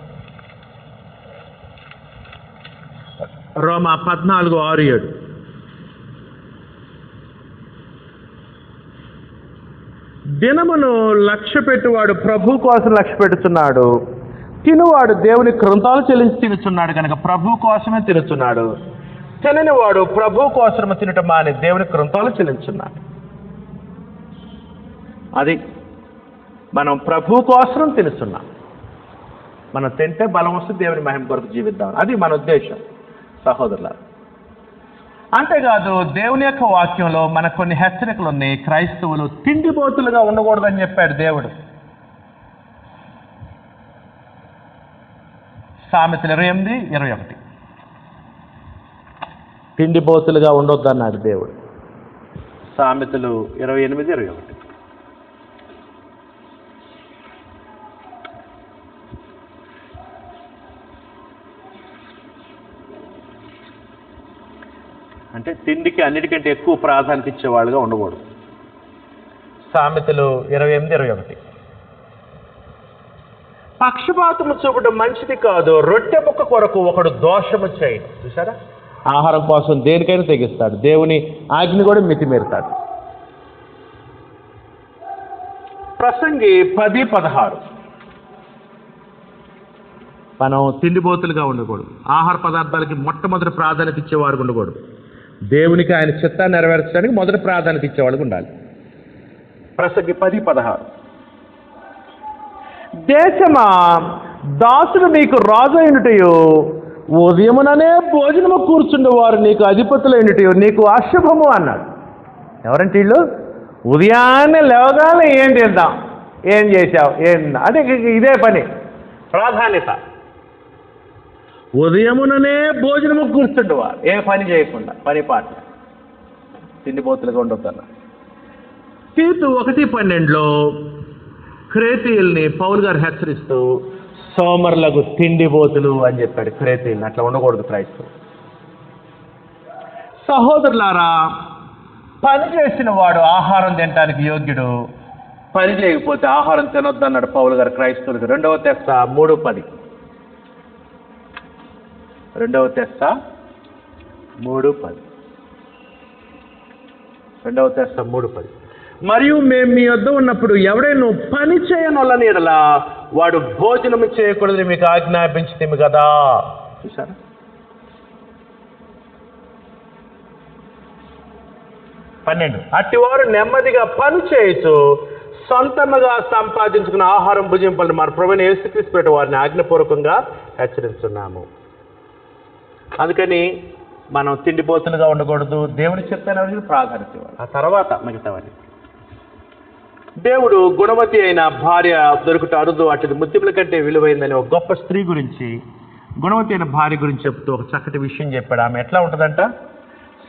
A: రోమా 14:6-7. దినమును లక్ష్య పెట్టువాడు ప్రభు కోసం లక్ష్య పెట్టుచున్నాడు, తినువాడు దేవుని కృంతాలు చెల్లించి తినుచున్నాడు కనుక ప్రభు కోసమే తినుచున్నాడు. తినని వాడు ప్రభు కోసము తినటం మాని దేవుని కృంతాలు చెల్లించున్నాడు. అది మనం ప్రభు కోసం తినుస్తున్నాం. మనం తింటే బలం వస్తే దేవుని మహిమ కొరకు జీవిద్దాం, అది మన ఉద్దేశం సహోదరులారా. అంతేకాదు దేవుని యొక్క వాక్యంలో మనకు కొన్ని హెచ్చరికలు ఉన్నాయి. క్రైస్తవులు తిండిపోతులుగా ఉండకూడదని చెప్పాడు దేవుడు. సామెతలు 28:21. తిండిపోతులుగా ఉండొద్దు అన్నాడు దేవుడు. సామెతలు 28:21. అంటే తిండికి అన్నిటికంటే ఎక్కువ ప్రాధాన్యత ఇచ్చేవాళ్ళుగా ఉండకూడదు. సామెతలు 28:21. పక్షపాతము చూపడం మంచిది కాదు, రొట్టె ముక్క కొరకు ఒకడు దోషము చేయడు. చూసారా, ఆహారం కోసం దేనికైనా తెగిస్తాడు, దేవుని ఆజ్ఞ కూడా మితిమీరుతాడు. ప్రసంగి 10:16. మనం తిండిపోతులుగా ఉండకూడదు, ఆహార పదార్థాలకి మొట్టమొదటి ప్రాధాన్యత ఇచ్చేవాడు ఉండకూడదు. దేవునికి ఆయన చిత్తాన్ని నెరవేర్చడానికి మొదటి ప్రాధాన్యత ఇచ్చేవాళ్ళకి ఉండాలి. ప్రసంగి 10:16. దేశమా, దాసుడు నీకు రాజు అయినటయో, ఉదయముననే భోజనము కూర్చుండేవారు నీకు అధిపతులైనటయో నీకు అశుభము అన్నాడు. ఎవరంటే వీళ్ళు? ఉదయాన్నే లేవగానే ఏం తిందాం, ఏం చేశావు, ఏం, అంటే ఇదే పని, ప్రాధాన్యత. ఉదయముననే భోజనము కూర్చుండేవారు, ఏ పని చేయకుండా, పని పాట, తిండిపోతులుగా ఉండొద్దన్న. తీతు 1:12లో క్రేతీయుల్ని పౌలు గారు హెచ్చరిస్తూ సోమరులకు తిండిపోతులు అని చెప్పాడు. క్రేతీయుల్ని అట్లా ఉండకూడదు క్రైస్తవులు. సహోదరులారా, పని చేసిన వాడు ఆహారం తినడానికి యోగ్యుడు, పని చేయకపోతే ఆహారం తినొద్దు అన్నాడు పౌలు గారు క్రైస్తవులకు. 2వ తెస్స 3:10. 2వ తెస్స 3:10. 2వ తెస్స 3:10. మరియు మేము మీ వద్ద ఉన్నప్పుడు ఎవడైనా పని చేయనొల్లని ఎడలా వాడు భోజనము చేయకూడదని మీకు ఆజ్ఞాపించింది కదా. చూసారా, 12. అట్టివారు నెమ్మదిగా పని చేయొచ్చు సొంతముగా సంపాదించుకున్న ఆహారం భుజింపాలని మన ప్రభువైన యేసుక్రీస్తు పేరిట వారిని ఆజ్ఞపూర్వకంగా హెచ్చరిస్తున్నాము. అందుకని మనం తిండిపోతులుగా ఉండకూడదు. దేవుని చిత్తానికి ప్రాధాన్యత ఇవ్వాలి. ఆ తర్వాత మిగతావని. దేవుడు గుణవతి అయిన భార్య దొరుకుట అరుదు, అటు ముత్యముల కంటే విలువైందని ఒక గొప్ప స్త్రీ గురించి, గుణవతి అయిన భార్య గురించి చెప్తూ ఒక చక్కటి విషయం చెప్పాడు. ఆమె ఎట్లా ఉంటుందంట?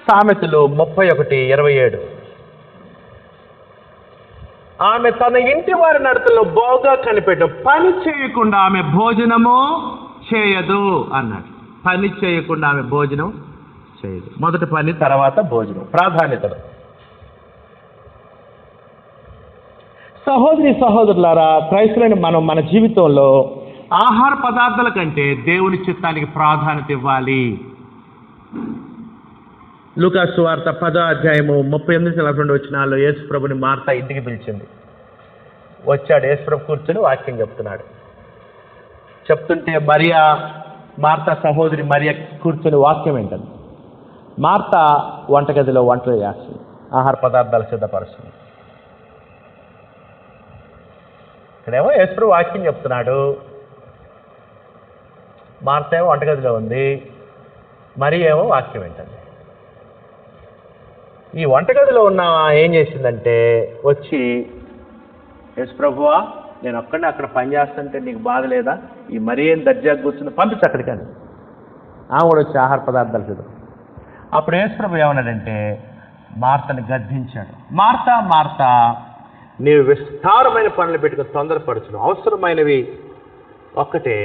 A: సామెతలు 31:27. ఆమె తన ఇంటి వారి నడతలో బాగా కనిపెట్టడం, పని చేయకుండా ఆమె భోజనము చేయదు అన్నాడు. పని చేయకుండా ఆమె భోజనం చేయదు. మొదటి పని, తర్వాత భోజనం, ప్రాధాన్యతలు. సహోదరి సహోదరులారా, క్రైస్తవులైన మనం మన జీవితంలో ఆహార పదార్థాల కంటే దేవుని చిత్తానికి ప్రాధాన్యత ఇవ్వాలి. లూకా సువార్త 10:38-42 యేసు ప్రభుని మార్త ఇంటికి పిలిచింది. వచ్చాడు యేసు ప్రభు, కూర్చొని వాక్యం చెప్తున్నాడు. చెప్తుంటే మరియా, మార్త సహోదరి మరియా కూర్చొని వాక్యం ఏంటండి? మార్త వంటగదిలో వంటలు చేస్తుంది, ఆహార పదార్థాలు సిద్ధపరుస్తుంది. ఇక్కడేమో యేసు ప్రభు వాక్యం చెప్తున్నాడు, మార్త ఏమో వంటగదిలో ఉంది, మరియా ఏమో వాక్యం ఏంటండి. ఈ వంటగదిలో ఉన్న ఏం చేసిందంటే వచ్చి, యేసు ప్రభువా నేను ఒక్కడే అక్కడ పని చేస్తుంటే నీకు బాధ లేదా? ఈ మరీ ఏం దర్జాగా కూర్చుని పంపించి అక్కడికి అని. ఆమె కూడా వచ్చి ఆహార పదార్థాలు సిద్ధం. అప్పుడు యేసు ప్రభు ఏమన్నాడంటే మార్తని గద్దించాడు. మార్త మార్త, నీవు విస్తారమైన పనులు పెట్టుకుని తొందరపరచును, అవసరమైనవి ఒక్కటే,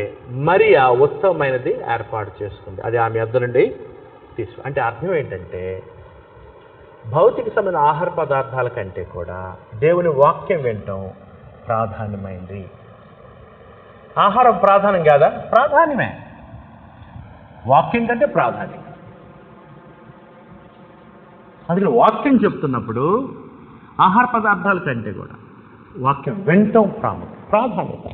A: మరియా ఉత్తమమైనది ఏర్పాటు చేసుకుంది, అది ఆమె యొద్ద నుండి తీసు. అంటే అర్థం ఏంటంటే భౌతిక సంబంధ ఆహార పదార్థాల కంటే కూడా దేవుని వాక్యం వినటం ప్రాధాన్యమైంది. ఆహారం ప్రాధాన్యం కాదా? ప్రాధాన్యమే. వాక్యం కంటే ప్రాధాన్యం. అందుకని వాక్యం చెప్తున్నప్పుడు ఆహార పదార్థాల కంటే కూడా వాక్యం వినటం ప్రాధాన్యత.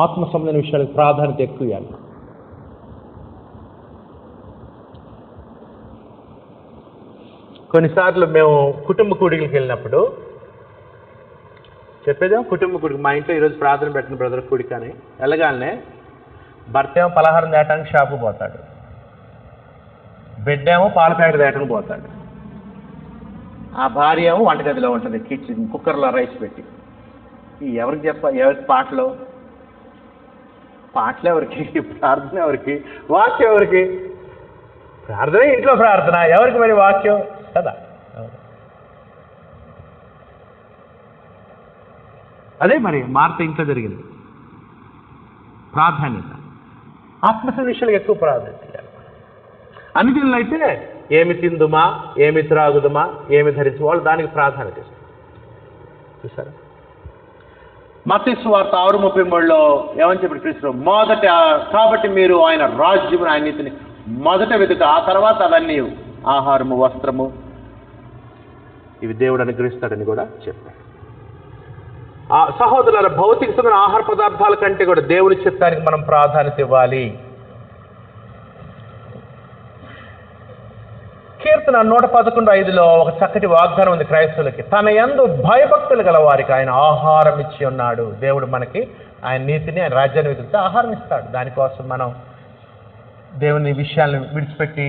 A: ఆత్మ సంబంధమైన విషయాలకు ప్రాధాన్యత ఎక్కువ ఇవ్వాలి. కొన్నిసార్లు మేము కుటుంబ కూడికలకు వెళ్ళినప్పుడు చెప్పేదేమో కుటుంబ కూడిక, మా ఇంట్లో ఈరోజు ప్రార్థన పెట్టిన బ్రదర్ కూడిక అని వెళ్ళగానే భర్త ఏమో పలహారం తేయటానికి షాపు పోతాడు, బిడ్డ ఏమో పాల ప్యాకెట్ తేయటానికి పోతాడు, ఆ భార్య ఏమో వంటగదిలో ఉంటుంది కిచెన్ కుక్కర్లో రైస్ పెట్టి. ఎవరికి ఎవరికి పాటలు ఎవరికి, ప్రార్థన ఎవరికి, వాక్యం ఎవరికి? ప్రార్థన ఇంట్లో ప్రార్థన ఎవరికి, మరి వాక్యం కదా. అదే మరి మార్త ఇంట్లో జరిగింది. ప్రాధాన్యత ఆత్మశ విషయాలకు ఎక్కువ ప్రాధాన్యత ఇవ్వాలి. అన్నిటిలో అయితే ఏమి తిందుమా, ఏమి త్రాగుదుమా, ఏమి ధరించు, వాళ్ళు దానికి ప్రాధాన్యత ఇస్తారు. చూసారా? మత్తయి సువార్త 6:33 ఏమని చెప్పి క్రీస్తు మొదట, కాబట్టి మీరు ఆయన రాజ్యమును ఆయన నీతిని మొదట వెతుక, ఆ తర్వాత అవన్నీ ఆహారము వస్త్రము ఇవి దేవుడు అనుగ్రహిస్తాడని కూడా చెప్పాడు. ఆ సహోదరుల భౌతిక సంబంధ ఆహార పదార్థాల కంటే కూడా దేవుని చిత్తానికి మనం ప్రాధాన్యత ఇవ్వాలి. కీర్తన 111:5 ఒక చక్కటి వాగ్దానం ఉంది క్రైస్తవులకి. తన యందు భయభక్తులు గల వారికి ఆయన ఆహారం ఇచ్చి ఉన్నాడు. దేవుడు మనకి ఆయన నీతిని, ఆయన రాజ్యాన్ని వెతికితే ఆహారం ఇస్తాడు. దానికోసం మనం దేవుని విషయాలను విడిచిపెట్టి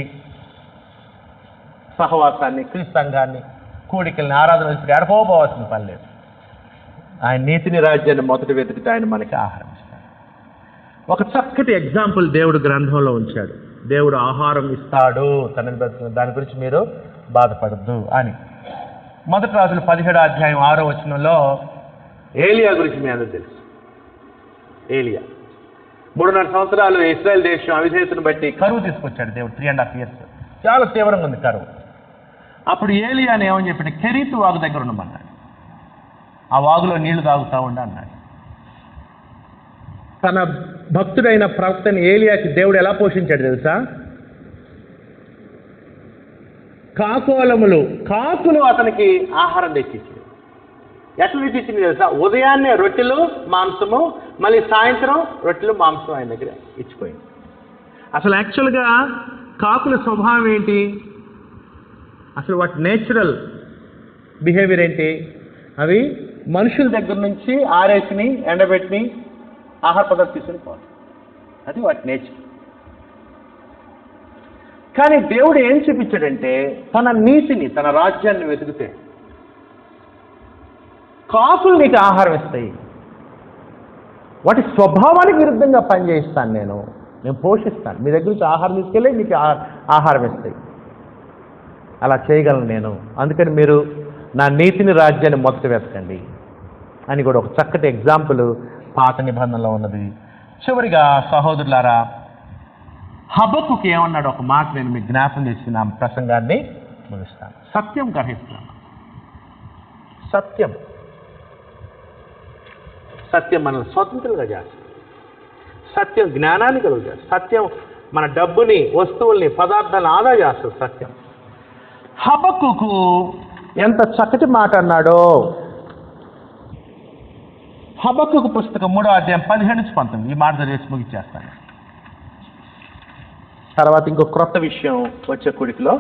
A: సహవాసాన్ని, క్రీస్తు సంఘాన్ని, కూడికల్ని, ఆరాధన విడిచిపెట్టి ఎడపోవాల్సిన పని లేదు. ఆయన నీతిని, రాజ్యాన్ని మొదటి వెతికితే ఆయన మనకి ఆహారం ఇస్తాడు. ఒక చక్కటి ఎగ్జాంపుల్ దేవుడు గ్రంథంలో ఉంచాడు. దేవుడు ఆహారం ఇస్తాడు, దాని గురించి మీరు బాధపడద్దు అని. 1 రాజులు 17:6 ఏలియా గురించి మీ అందరూ తెలుసు. ఏలియా 3.5 సంవత్సరాలు ఇశ్రాయేల్ దేశం అవిధేయతను బట్టి కరువు తీసుకొచ్చాడు దేవుడు. 3.5 years చాలా తీవ్రంగా ఉంది కరువు. అప్పుడు ఏలియాని ఏమని చెప్పిన, కెరీతు వాగు దగ్గర ఉండమన్నాడు. ఆ వాగులో నీళ్లు తాగుతూ ఉండ అన్నాడు. తన భక్తుడైన ప్రవక్తని ఏలియాకి దేవుడు ఎలా పోషించాడు తెలుసా? కాకులు అతనికి ఆహారం తెచ్చిచ్చింది. ఎట్లా తెచ్చిచ్చింది తెలుసా? ఉదయాన్నే రొట్టెలు మాంసము, మళ్ళీ సాయంత్రం రొట్టెలు మాంసం ఆయన దగ్గర ఇచ్చిపోయింది. అసలు యాక్చువల్గా కాకుల స్వభావం ఏంటి? అసలు వాటి నేచురల్ బిహేవియర్ ఏంటి? అవి మనుషుల దగ్గర నుంచి ఆరేసిని ఎండబెట్టిని ఆహార పదార్థం తీసుకుని పోవాలి. అది వాటి నేచర్. కానీ దేవుడు ఏం చూపించాడంటే తన నీతిని, తన రాజ్యాన్ని వెతికితే కాకులు నీకు ఆహారం ఇస్తాయి. వాటి స్వభావానికి విరుద్ధంగా పనిచేయిస్తాను, నేను పోషిస్తాను. మీ దగ్గర నుంచి ఆహారం తీసుకెళ్ళి నీకు ఆహారం ఇస్తాయి. అలా చేయగలను నేను. అందుకని మీరు నా నీతిని, రాజ్యాన్ని మొదట వెతకండి అని కూడా ఒక చక్కటి ఎగ్జాంపుల్ పాత నిబంధనలో ఉన్నది. చివరిగా సహోదరులారా, హబక్కుకి ఏమన్నాడు ఒక మాట నేను మీకు జ్ఞాపం చేసి నా ప్రసంగాన్ని ముగిస్తాను. సత్యం గ్రహిస్తాను. సత్యం మనల్ని స్వతంత్రంగా చేస్తుంది. సత్యం జ్ఞానాన్ని కలుగు చేస్తుంది. సత్యం మన డబ్బుని, వస్తువుల్ని, పదార్థాలను ఆదా చేస్తుంది. సత్యం. హబక్కుకు ఎంత చక్కటి మాట అన్నాడో. హబక్కుకు పుస్తకం 3వ అధ్యాయం 17-19 ఈ మాట చదివేసి ముగిచ్చేస్తాను. తర్వాత ఇంకో క్రొత్త విషయం వచ్చే కూడికలో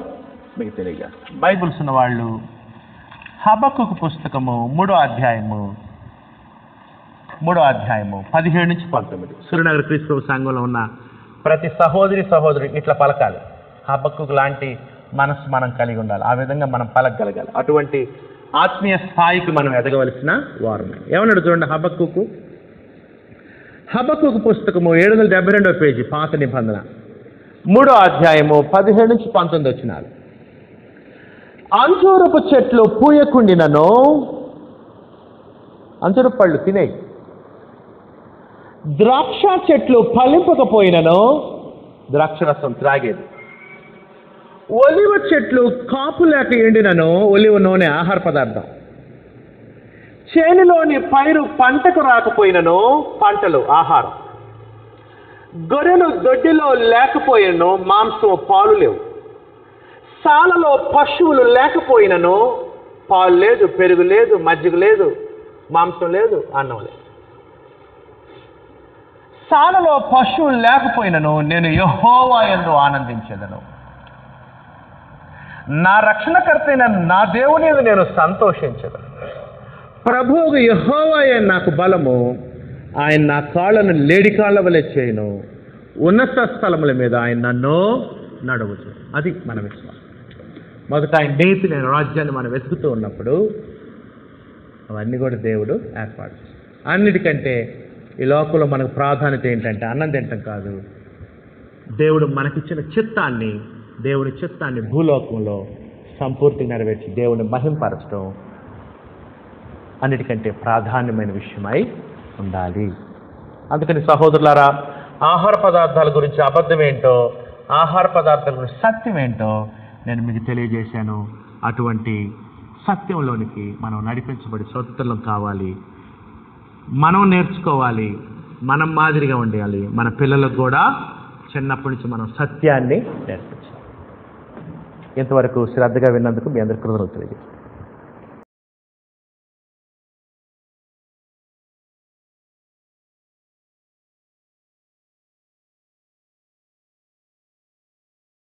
A: మీకు తెలియజేస్తాను. బైబిల్స్ ఉన్న వాళ్ళు హబక్కుకు పుస్తకము 3వ అధ్యాయము 17-19 సూర్యనగర్ క్రీస్తు సంఘంలో ఉన్న ప్రతి సహోదరి ఇట్లా పలకాలి. హబక్కుకు లాంటి మనసు మనం కలిగి ఉండాలి. ఆ విధంగా మనం పలకగలగాలి. అటువంటి ఆత్మీయ స్థాయికి మనం ఎదగవలసిన వారమే. ఏమన్నాడు చూడండి. హబక్కుకు పుస్తకము 772వ పేజీ పాత నిబంధన 3వ అధ్యాయము 17-19 వచనాలు. అంజూరపు చెట్లు పూయకుండినను, అంజూరపు పళ్ళు తినేయి, ద్రాక్ష చెట్లు ఫలింపకపోయినను ద్రాక్షరసం త్రాగేది, ఒలివ చెట్లు కాపు లేక ఎండినను ఒలివ నూనె ఆహార పదార్థం, చేనులోని పైరు పంటకు రాకపోయినను పంటలు ఆహారం, గొర్రెలు దొడ్డిలో లేకపోయినను మాంసం పాలు లేవు, సాలలో పశువులు లేకపోయినను పాలు లేదు, పెరుగు లేదు, మజ్జిగ లేదు, మాంసం లేదు, అన్నం లేదు. సాలలో పశువులు లేకపోయినను నేను యెహోవా యందు ఆనందించేదను, నా రక్షణకర్త అయిన నా దేవుని యందు నేను సంతోషించదను. ప్రభువుకు యెహోవాయే నాకు బలము, ఆయన నా కాళ్ళను లేడి కాళ్ళ వలె చేయను, ఉన్నత స్థలముల మీద ఆయన నన్ను నడవచ్చు. అది మన విశ్వాసం. మొదట ఆయన నీతి, నేను రాజ్యాన్ని మనం వెతుకుతూ ఉన్నప్పుడు అవన్నీ కూడా దేవుడు ఏర్పాటు చేస్తాడు. అన్నిటికంటే ఈ లోకంలో మనకు ప్రాధాన్యత ఏంటంటే అన్నం తింటం కాదు, దేవుడు మనకిచ్చిన చిత్తాన్ని, దేవుని చిత్తాన్ని భూలోకంలో సంపూర్తిగా నెరవేర్చి దేవుని మహింపరచడం అన్నిటికంటే ప్రాధాన్యమైన విషయమై ఉండాలి. అందుకని సహోదరులారా, ఆహార పదార్థాల గురించి అబద్ధం ఏంటో, ఆహార పదార్థాల గురించి సత్యం ఏంటో నేను మీకు తెలియజేశాను. అటువంటి సత్యంలోనికి మనం నడిపించబడి స్వతంత్రం కావాలి. మనం నేర్చుకోవాలి, మనం మాదిరిగా ఉండాలి. మన పిల్లలకు కూడా చిన్నప్పటి నుంచి మనం సత్యాన్ని నేర్పించాలి. ఇంతవరకు శ్రద్ధగా విన్నందుకు మీ అందరికీ కృతజ్ఞతలు తెలియజేస్తాను.